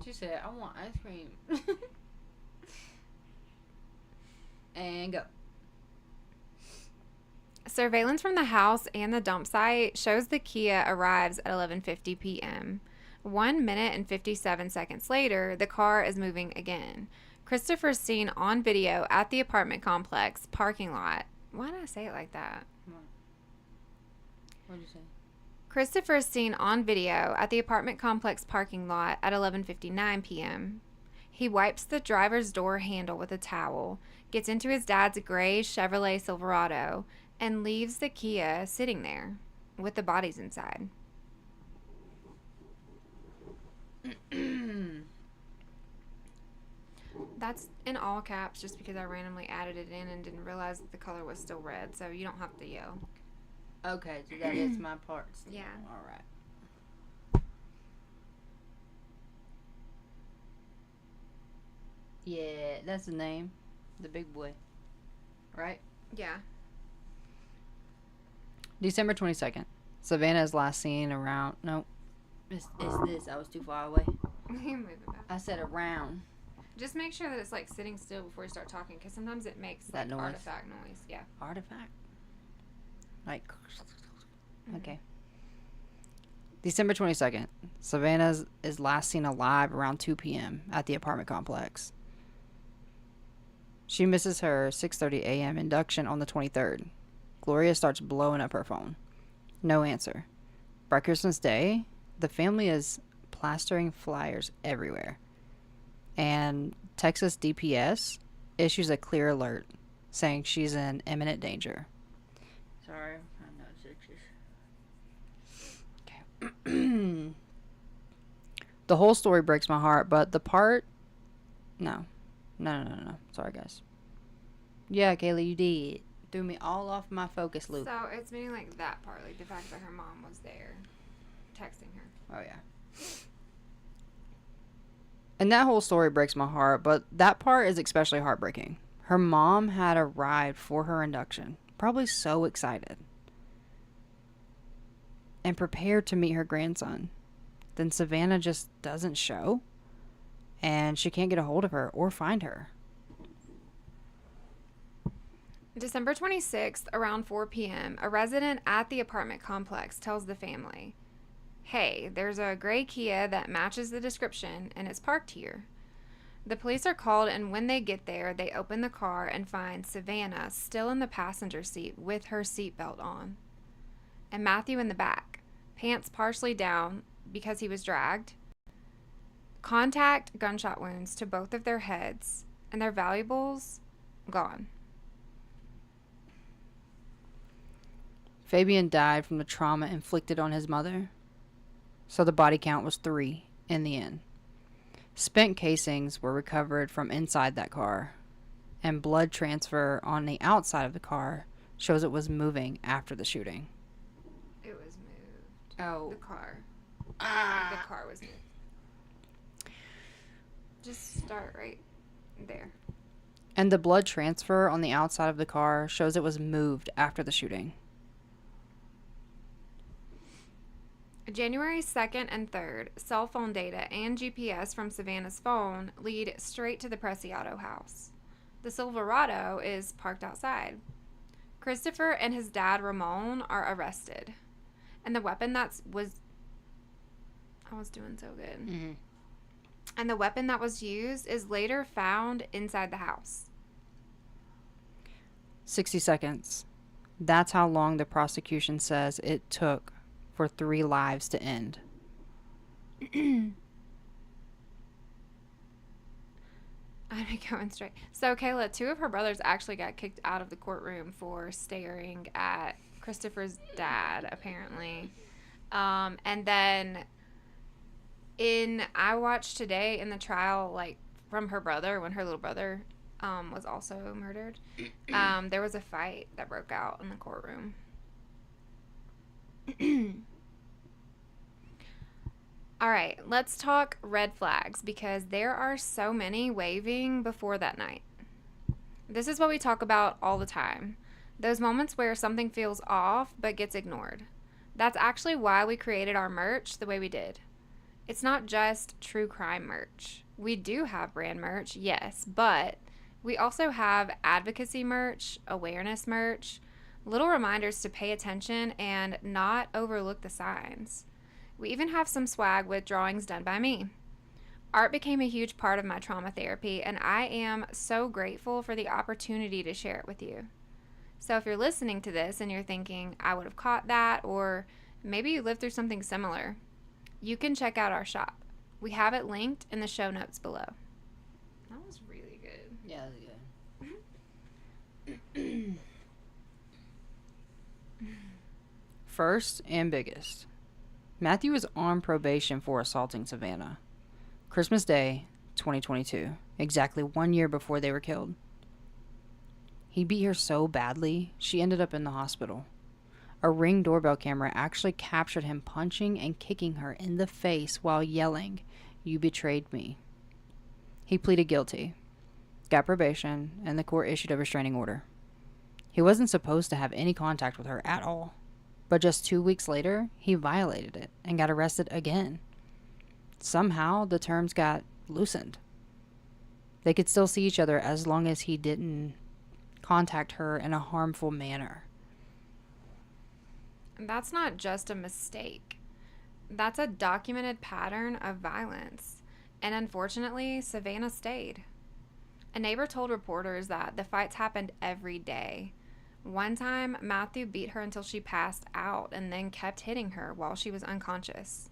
She said, I want ice cream. And go. Surveillance from the house and the dump site shows the Kia arrives at 11:50 p.m. 1 minute and 57 seconds later, the car is moving again. Christopher's seen on video at the apartment complex parking lot. Why did I say it like that? What did you say? Christopher's seen on video at the apartment complex parking lot at 11:59 p.m. He wipes the driver's door handle with a towel, gets into his dad's gray Chevrolet Silverado, and leaves the Kia sitting there with the bodies inside. That's in all caps just because I randomly added it in and didn't realize that the color was still red, so you don't have to yell. Okay, so that is my part. Still. Yeah. All right. Yeah, that's the name. The big boy. Right? Yeah. December 22nd. Savanah is last seen around. Nope. It's this. I was too far away. You move it back. I said around. Just make sure that it's like sitting still before you start talking, because sometimes it makes That like noise? artifact noise. Yeah. Artifact? Like. Okay. December 22nd. Savannah is last seen alive around 2 p.m. at the apartment complex. She misses her 6:30 a.m. induction on the 23rd. Gloria starts blowing up her phone. No answer. By Christmas Day, the family is plastering flyers everywhere. And Texas DPS issues a clear alert saying she's in imminent danger. Sorry, I'm not sexist. Okay. The whole story breaks my heart, but the part... No. Sorry, guys. Yeah, Kayla, you did. Threw me all off my focus loop. So it's meaning like that part, like the fact that her mom was there texting her. Oh, yeah. And that whole story breaks my heart, but that part is especially heartbreaking. Her mom had arrived for her induction, probably so excited, and prepared to meet her grandson. Then Savanah just doesn't show, and she can't get a hold of her or find her. December 26th, around 4 p.m., a resident at the apartment complex tells the family, "Hey, there's a gray Kia that matches the description, and it's parked here." The police are called, and when they get there, they open the car and find Savanah still in the passenger seat with her seatbelt on, and Matthew in the back, pants partially down because he was dragged, contact gunshot wounds to both of their heads, and their valuables gone. Fabian died from the trauma inflicted on his mother, so the body count was 3 in the end. Spent casings were recovered from inside that car, and blood transfer on the outside of the car shows it was moving after the shooting. It was moved. Oh. The car. The car was moved. Just start right there. And the blood transfer on the outside of the car shows it was moved after the shooting. January 2nd and 3rd, cell phone data and GPS from Savanah's phone lead straight to the Preciado house. The Silverado is parked outside. Christopher and his dad, Ramon, are arrested. And the weapon I was doing so good. Mm-hmm. And the weapon that was used is later found inside the house. 60 seconds. That's how long the prosecution says it took for 3 lives to end. I'm going straight. So, Kayla, 2 of her brothers actually got kicked out of the courtroom for staring at Christopher's dad, apparently. And then I watched today in the trial, like, from her brother, when her little brother was also murdered, there was a fight that broke out in the courtroom. All right, let's talk red flags because there are so many waving before that night. This is what we talk about all the time. Those moments where something feels off but gets ignored. That's actually why we created our merch the way we did. It's not just true crime merch. We do have brand merch, yes, but we also have advocacy merch, awareness merch, little reminders to pay attention and not overlook the signs. We even have some swag with drawings done by me. Art became a huge part of my trauma therapy, and I am so grateful for the opportunity to share it with you. So if you're listening to this and you're thinking, I would have caught that, or maybe you lived through something similar, you can check out our shop. We have it linked in the show notes below. That was really good. Yeah, that's good. First and biggest. Matthew is on probation for assaulting Savanah. Christmas Day, 2022, exactly 1 year before they were killed. He beat her so badly, she ended up in the hospital. A Ring doorbell camera actually captured him punching and kicking her in the face while yelling, "You betrayed me." He pleaded guilty, got probation, and the court issued a restraining order. He wasn't supposed to have any contact with her at all. But just 2 weeks later, he violated it and got arrested again. Somehow, the terms got loosened. They could still see each other as long as he didn't contact her in a harmful manner. That's not just a mistake. That's a documented pattern of violence. And unfortunately, Savanah stayed. A neighbor told reporters that the fights happened every day. One time, Matthew beat her until she passed out and then kept hitting her while she was unconscious.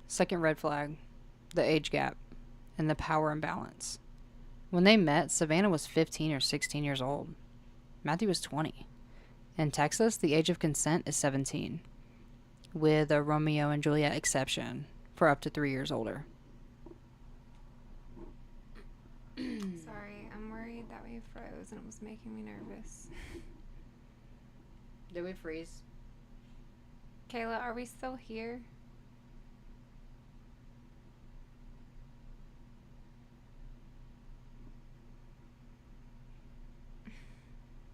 Second red flag, the age gap and the power imbalance. When they met, Savanah was 15 or 16 years old. Matthew was 20. In Texas, the age of consent is 17, with a Romeo and Juliet exception for up to 3 years older. So stayed that way, it froze, and it was making me nervous. Did we freeze? Kayla, are we still here?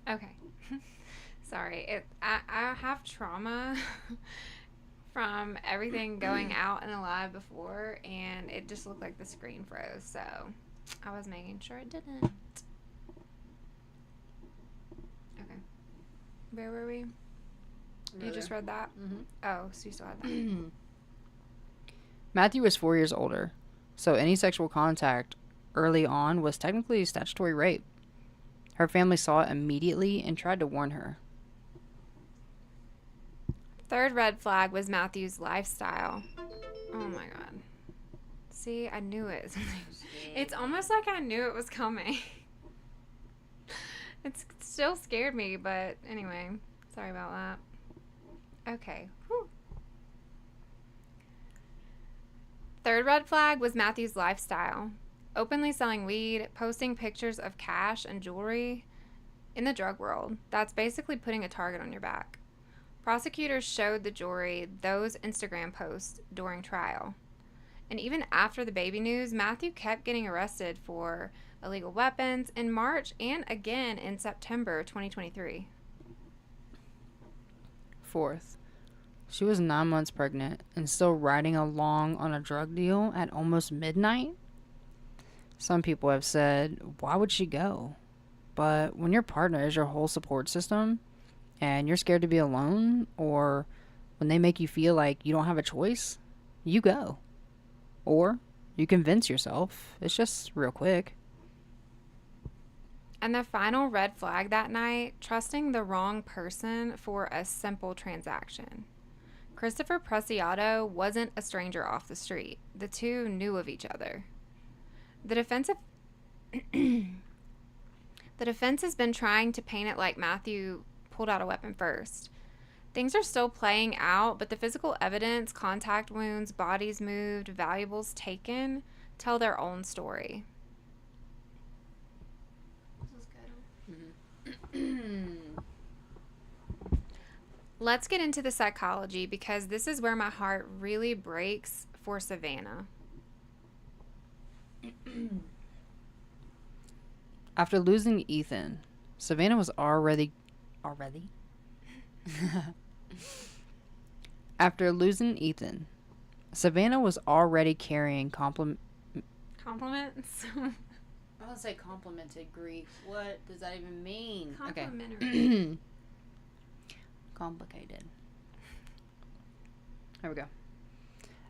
Okay. Sorry. I have trauma from everything going out in the live before, and it just looked like the screen froze, so I was making sure it didn't. Okay. Where were we? You just read that? Mm-hmm. Oh, so you still had that. Matthew was 4 years older, so any sexual contact early on was technically statutory rape. Her family saw it immediately and tried to warn her. Third red flag was Matthew's lifestyle. Oh my god. See, I knew it. It's almost like I knew it was coming. It still scared me, but anyway, sorry about that. Okay. Whew. Third red flag was Matthew's lifestyle. Openly selling weed, posting pictures of cash and jewelry in the drug world. That's basically putting a target on your back. Prosecutors showed the jury those Instagram posts during trial. And even after the baby news, Matthew kept getting arrested for illegal weapons in March and again in September 2023. Fourth, she was 9 months pregnant and still riding along on a drug deal at almost midnight. Some people have said, why would she go? But when your partner is your whole support system and you're scared to be alone, or when they make you feel like you don't have a choice, you go. Or you convince yourself. It's just real quick. And the final red flag that night, trusting the wrong person for a simple transaction. Christopher Preciado wasn't a stranger off the street. The two knew of each other. The defense has been trying to paint it like Matthew pulled out a weapon first. Things are still playing out, but the physical evidence, contact wounds, bodies moved, valuables taken, tell their own story. Let's get into the psychology, because this is where my heart really breaks for Savanah. After losing Ethan, Savanah was already After losing Ethan, Savanah was already carrying Compliments? I want to say complimented grief. What does that even mean? Complimentary. Okay. Complicated. There we go.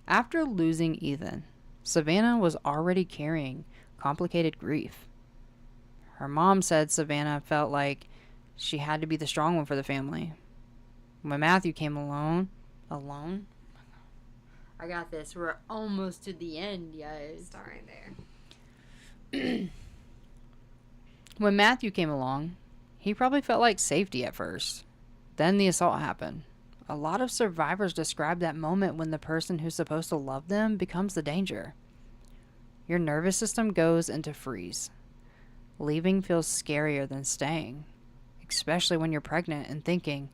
After losing Ethan, Savanah was already carrying complicated grief. Her mom said Savanah felt like she had to be the strong one for the family. When Matthew came alone? I got this. We're almost to the end, guys. Start right there. When Matthew came along, he probably felt like safety at first. Then the assault happened. A lot of survivors describe that moment when the person who's supposed to love them becomes the danger. Your nervous system goes into freeze. Leaving feels scarier than staying, especially when you're pregnant and thinking,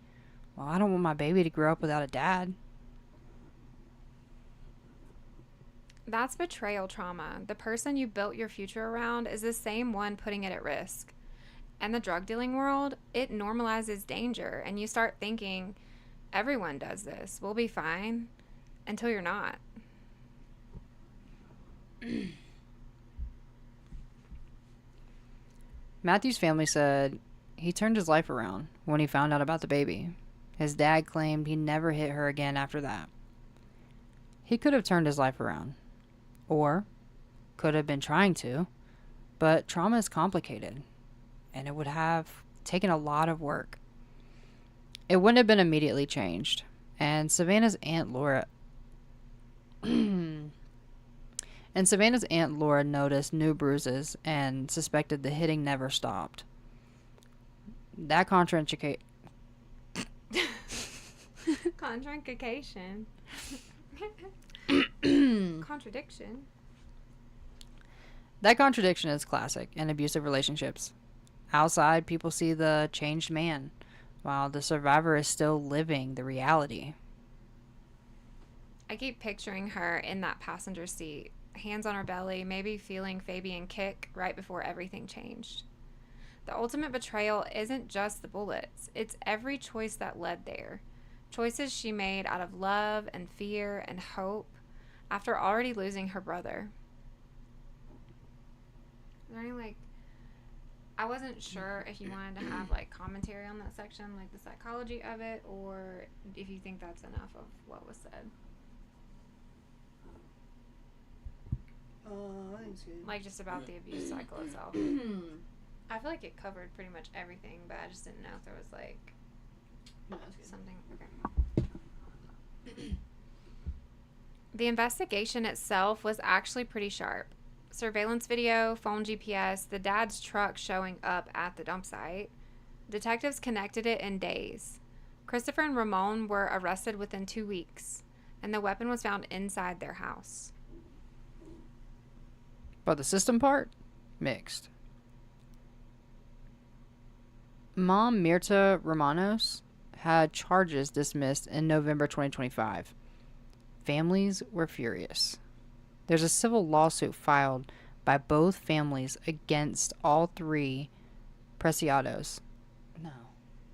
well, I don't want my baby to grow up without a dad. That's betrayal trauma. The person you built your future around is the same one putting it at risk. And the drug dealing world, it normalizes danger, and you start thinking, everyone does this. We'll be fine, until you're not. Matthew's family said he turned his life around when he found out about the baby. His dad claimed he never hit her again after that. He could have turned his life around, or could have been trying to, but trauma is complicated, and it would have taken a lot of work. It wouldn't have been immediately changed, and Savanah's Aunt Laura noticed new bruises and suspected the hitting never stopped. That contraindication. That contradiction is classic in abusive relationships. Outside, people see the changed man, while the survivor is still living the reality. I keep picturing her in that passenger seat, hands on her belly, maybe feeling Fabian kick right before everything changed. The ultimate betrayal isn't just the bullets, it's every choice that led there. Choices she made out of love and fear and hope after already losing her brother. Is there any, like, I wasn't sure if you wanted to have, like, commentary on that section, like the psychology of it, or if you think that's enough of what was said. I think it's good. Like, just about the abuse cycle itself. I feel like it covered pretty much everything, but I just didn't know if there was, like, No, that's good. something. Okay. The investigation itself was actually pretty sharp. Surveillance video, phone GPS, the dad's truck showing up at the dump site. Detectives connected it in days. Christopher and Ramon were arrested within 2 weeks, and the weapon was found inside their house. But the system part? Mixed. Mom Mirta Romanos had charges dismissed in November 2025. Families were furious. There's a civil lawsuit filed by both families against all three Preciados. No.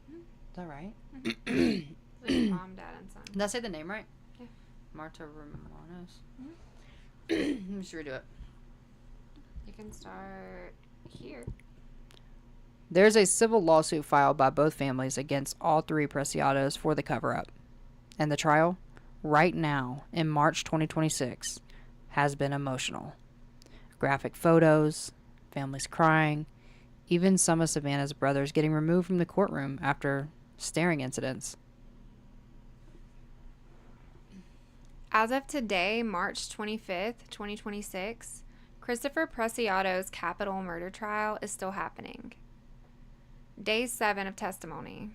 Is that right? Like mom, dad, and son. Did I say the name right? Yeah. Marta Romanos. Let me just redo it. You can start here. There's a civil lawsuit filed by both families against all three Preciados for the cover-up. And the trial, right now, in March 2026, has been emotional. Graphic photos, families crying, even some of Savanah's brothers getting removed from the courtroom after staring incidents. As of today, March 25th, 2026, Christopher Preciado's capital murder trial is still happening. Day 7 of testimony.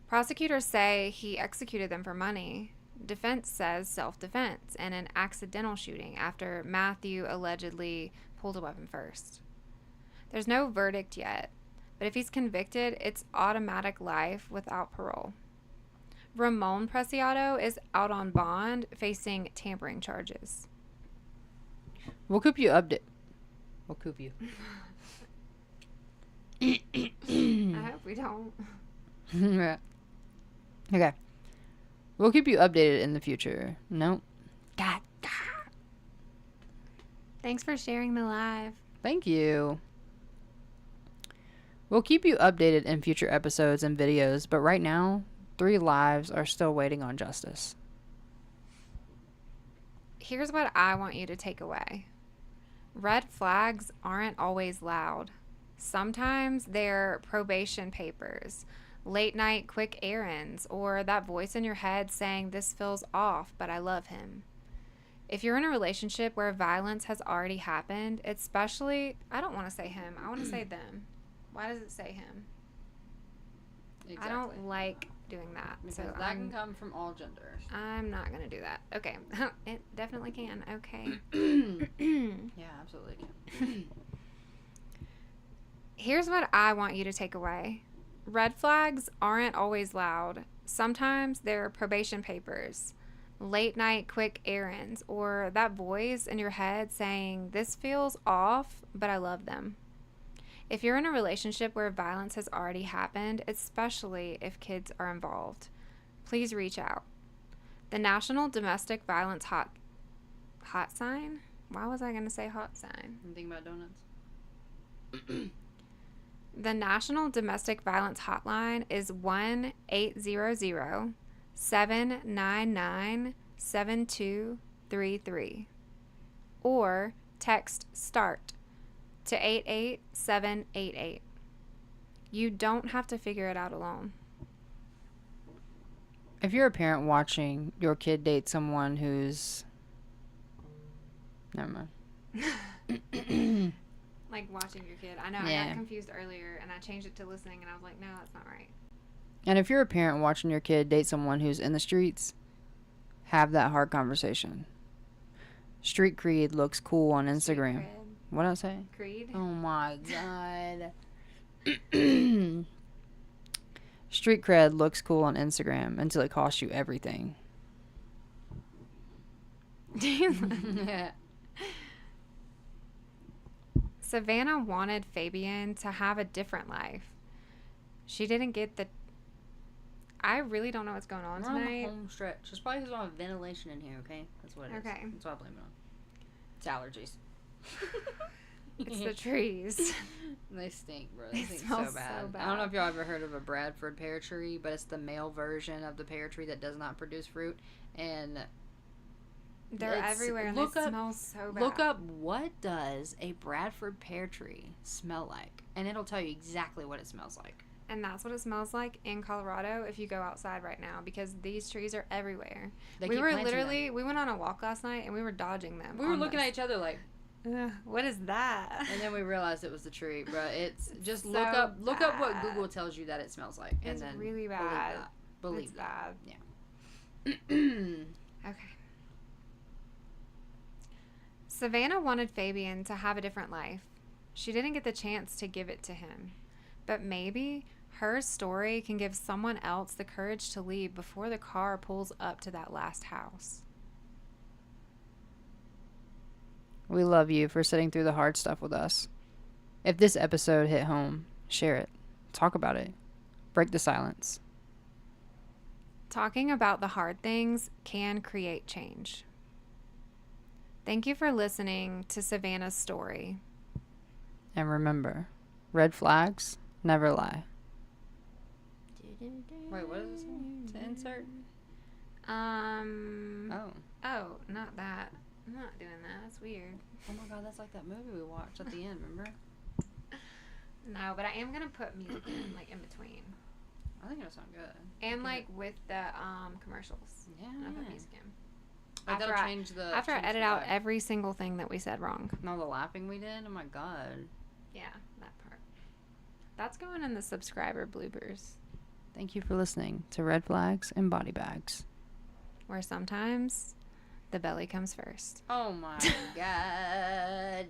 Prosecutors say he executed them for money. Defense says self-defense and an accidental shooting after Matthew allegedly pulled a weapon first. There's no verdict yet, but if he's convicted, it's automatic life without parole. Ramon Preciado is out on bond facing tampering charges. We'll keep you updated. We'll keep you. I hope we don't. Okay. We'll keep you updated in the future. No? God. Thanks for sharing the live. Thank you. We'll keep you updated in future episodes and videos, but right now, 3 lives are still waiting on justice. Here's what I want you to take away. Red flags aren't always loud. Sometimes they're probation papers, late night quick errands, or that voice in your head saying this feels off, but I love him. If you're in a relationship where violence has already happened, especially, I don't want to say him, I want to say them. Why does it say him? Exactly. I don't like doing that. Because so that can come from all genders. I'm not going to do that. Okay. It definitely can. Okay. Yeah, absolutely can. Here's what I want you to take away. Red flags aren't always loud. Sometimes they're probation papers, late night quick errands, or that voice in your head saying, this feels off, but I love them. If you're in a relationship where violence has already happened, especially if kids are involved, please reach out. The National Domestic Violence Hotline? Why was I going to say hot sign? You think about donuts? The National Domestic Violence Hotline is 1-800-799-7233 or text START to 88788. You don't have to figure it out alone. If you're a parent watching your kid date someone who's... Never mind. Like watching your kid. I know, Yeah. I got confused earlier and I changed it to listening and I was like, no, that's not right. And if you're a parent watching your kid date someone who's in the streets, have that hard conversation. Street Creed looks cool on Instagram. What did I say? Creed. Oh my god. Street cred looks cool on Instagram until it costs you everything. Yeah. Savanah wanted Fabian to have a different life. She didn't get the. I really don't know what's going on We're on the tonight. home stretch. It's probably because I have ventilation in here, okay? That's what it is. Okay. That's what I blame it on. It's allergies. It's the trees. They stink, bro. They It stink smells so bad. so I don't know bad. if y'all ever heard of a Bradford pear tree, but it's the male version of the pear tree that does not produce fruit. And They're It's- everywhere and look they up- smell so bad. look up what does a Bradford pear tree smell like, and it'll tell you exactly what it smells like. And that's what it smells like in Colorado if you go outside right now, because these trees are everywhere. They We keep were planting them. literally, we went on a walk last night and we were dodging them. We were looking at each other like, what is that? and then we realized it was the tree, bro. It's just So look up what bad. Google tells you that it smells like, and It's then really bad. Believe It's that. bad. Yeah. Okay. Savanah wanted Fabian to have a different life. She didn't get the chance to give it to him. But maybe her story can give someone else the courage to leave before the car pulls up to that last house. We love you for sitting through the hard stuff with us. If this episode hit home, share it. Talk about it. Break the silence. Talking about the hard things can create change. Thank you for listening to Savannah's story. And remember, red flags never lie. Wait, what is this to insert? Oh, Oh. not that. I'm not doing that. That's weird. Oh my god, that's like that movie we watched at the end, remember? No, but I am gonna put music in, like in between, I think it'll sound good. and Okay. like with the commercials. Yeah. I'll put music in. Like, After that'll I- change the. After I change edit the out vibe. every single thing that we said wrong. No, the laughing we did? Oh my god. Yeah, that part. That's going in the subscriber bloopers, Thank you for listening to Red Flags and Body Bags. where sometimes the belly comes first. Oh my god.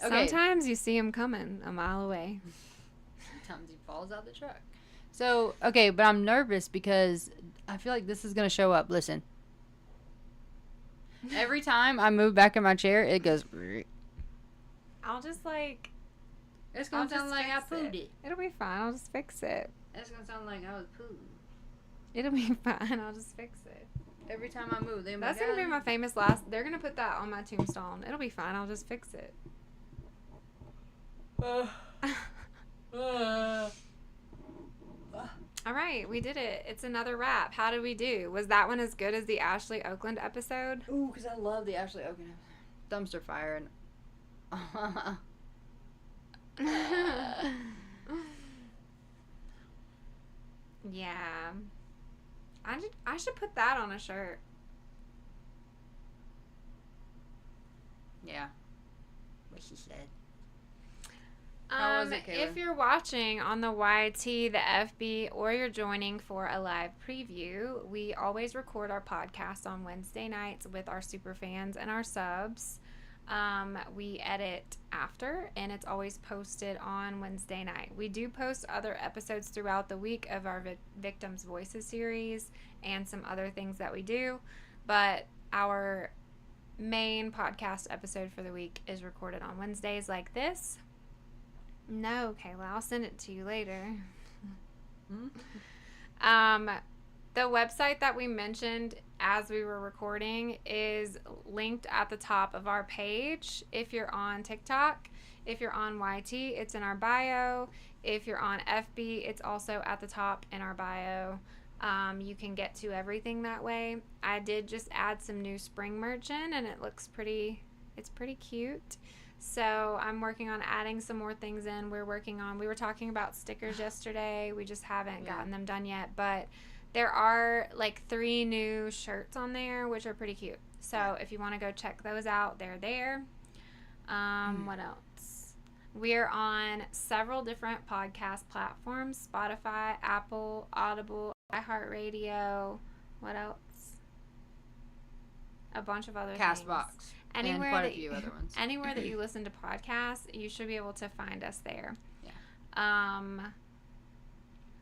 Okay. Sometimes you see him coming a mile away. Sometimes he falls out the truck. So, okay, but I'm nervous because I feel like this is going to show up. Listen. Every time I move back in my chair, it goes. I'll just like. It's I'll going to sound just like I fix pooed it. it. It'll be fine. I'll just fix it. It's going to sound like I was pooed. It'll be fine. I'll just fix it. Every time I move, they That's gonna be my famous last. They're gonna put that on my tombstone. It'll be fine. I'll just fix it. All right, we did it. It's another wrap. How did we do? Was that one as good as the Ashley Oakland episode? Ooh, because I love the Ashley Oaken dumpster fire. And Yeah. I should put that on a shirt. yeah. What she said. How was it, Kayla? If you're watching on the YT, the FB, or you're joining for a live preview, we always record our podcast on Wednesday nights with our superfans and our subs. We edit after, and it's always posted on Wednesday night. We do post other episodes throughout the week of our Victims Voices series and some other things that we do, but our main podcast episode for the week is recorded on Wednesdays like this. No, Kayla, I'll send it to you later. The website that we mentioned as we were recording is linked at the top of our page. If you're on TikTok, if you're on YT, it's in our bio. If you're on FB, it's also at the top in our bio. You can get to everything that way. I did just add some new spring merch in, and it looks pretty, it's pretty cute. So I'm working on adding some more things in. We were talking about stickers yesterday. We just haven't gotten them done yet, but there are like 3 new shirts on there, which are pretty cute. So if you want to go check those out, they're there. What else? We're on several different podcast platforms: Spotify, Apple, Audible, iHeartRadio. What else? a bunch of other Castbox. things. Anywhere and quite that a few you, other ones. Anywhere that you listen to podcasts, you should be able to find us there. Yeah.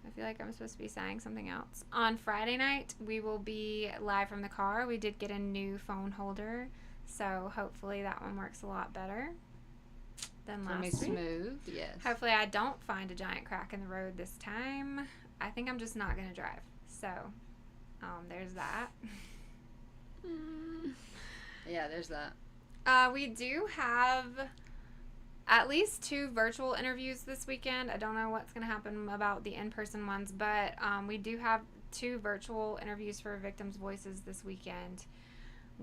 I feel like I'm supposed to be saying something else. On Friday night, we will be live from the car. We did get a new phone holder, so hopefully that one works a lot better than last week. Smooth, yes. Hopefully I don't find a giant crack in the road this time. I think I'm just not going to drive. So, there's that. Yeah, there's that. We do have at least 2 virtual interviews this weekend. I don't know what's going to happen about the in-person ones, but we do have 2 virtual interviews for Victims' Voices this weekend.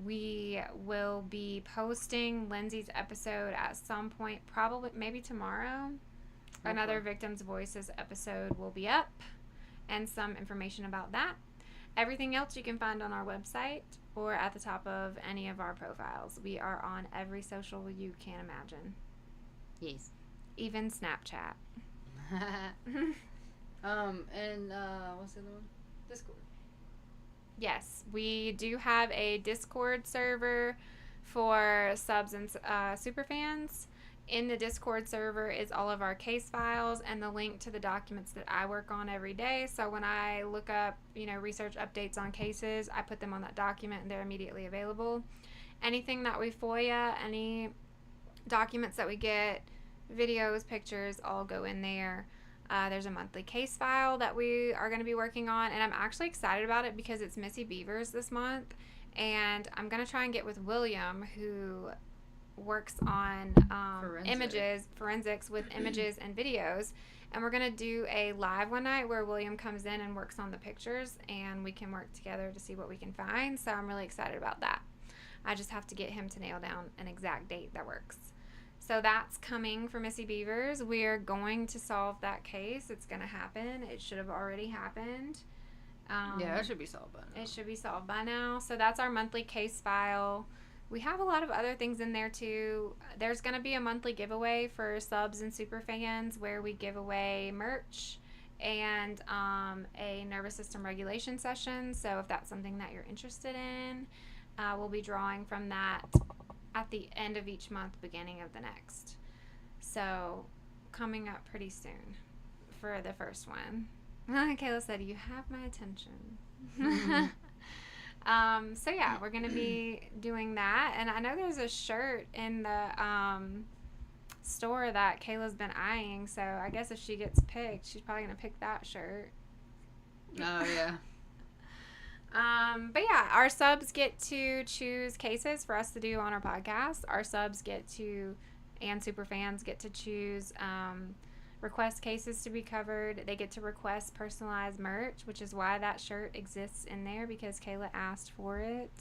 We will be posting Lindsay's episode at some point, probably maybe tomorrow. Okay. Another Victims' Voices episode will be up, and some information about that. Everything else you can find on our website or at the top of any of our profiles. We are on every social you can imagine. Yes. Even Snapchat. And what's the other one? Discord. Yes, we do have a Discord server for subs and superfans. In the Discord server is all of our case files and the link to the documents that I work on every day. So when I look up, research updates on cases, I put them on that document and they're immediately available. Anything that we FOIA, any documents that we get, videos, pictures, all go in there. There's a monthly case file that we are going to be working on, and I'm actually excited about it because it's Missy Beavers this month, and I'm going to try and get with William, who works on forensics with images and videos, and we're going to do a live one night where William comes in and works on the pictures, and we can work together to see what we can find, so I'm really excited about that. I just have to get him to nail down an exact date that works. So that's coming for Missy Beavers. We're going to solve that case. It's going to happen. It should have already happened. Yeah, it should be solved by now. It should be solved by now. So that's our monthly case file. We have a lot of other things in there too. There's going to be a monthly giveaway for subs and super fans where we give away merch and a nervous system regulation session. So if that's something that you're interested in, we'll be drawing from that at the end of each month, beginning of the next. So, coming up pretty soon for the first one. Kayla said, "You have my attention." So yeah, we're going to be doing that. And I know there's a shirt in the store that Kayla's been eyeing. So, I guess if she gets picked, she's probably going to pick that shirt. Oh, yeah. But yeah, our subs get to choose cases for us to do on our podcast. Our subs and super fans get to choose, request cases to be covered. They get to request personalized merch, which is why that shirt exists in there, because Kayla asked for it.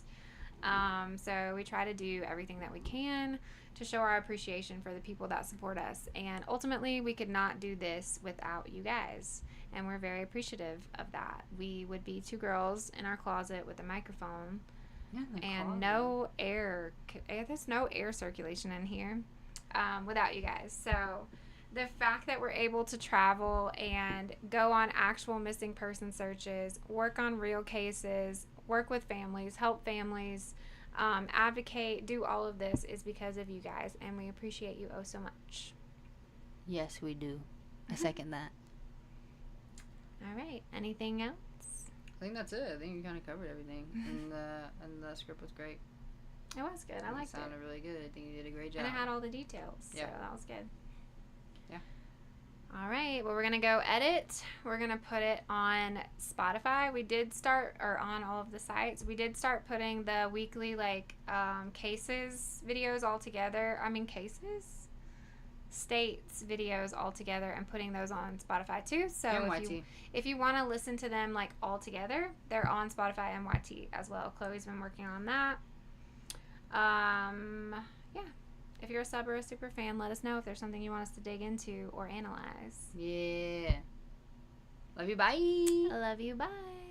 So we try to do everything that we can to show our appreciation for the people that support us. And ultimately, we could not do this without you guys. And we're very appreciative of that. We would be 2 girls in our closet with a microphone and no air. There's no air circulation in here without you guys. So the fact that we're able to travel and go on actual missing person searches, work on real cases, work with families, help families, advocate, do all of this is because of you guys. And we appreciate you oh so much. Yes, we do. I second that. All right. Anything else? I think that's it. I think you kind of covered everything, and the script was great. It was good. I liked it. It sounded really good. I think you did a great job. And it had all the details, so Yeah. that was good. Yeah. All right. Well, we're gonna go edit. We're gonna put it on Spotify. We did start, or on all of the sites. We did start putting the weekly cases videos all together. States videos all together and putting those on Spotify too. So if you want to listen to them all together, they're on Spotify and YT as well. Chloe's been working on that. Yeah. If you're a sub or a super fan, let us know if there's something you want us to dig into or analyze. Yeah. Love you. Bye. Love you. Bye.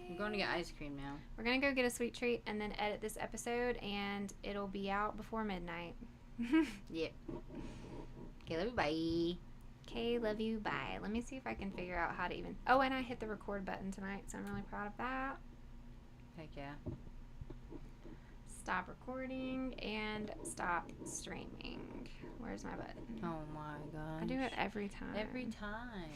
I'm going to get ice cream now. We're going to go get a sweet treat and then edit this episode, and it'll be out before midnight. Yep. Okay, love you, bye. Okay, love you, bye. Let me see if I can figure out how to even... Oh, and I hit the record button tonight, so I'm really proud of that. Heck yeah. stop recording, and stop streaming. Where's my button? Oh my god. I do it every time. Every time.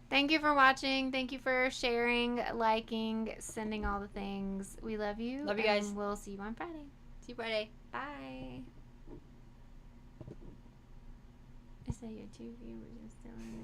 Thank you for watching. Thank you for sharing, liking, sending all the things. We love you. Love you guys. And we'll see you on Friday. See you Friday. Bye. Is that your two viewers still in?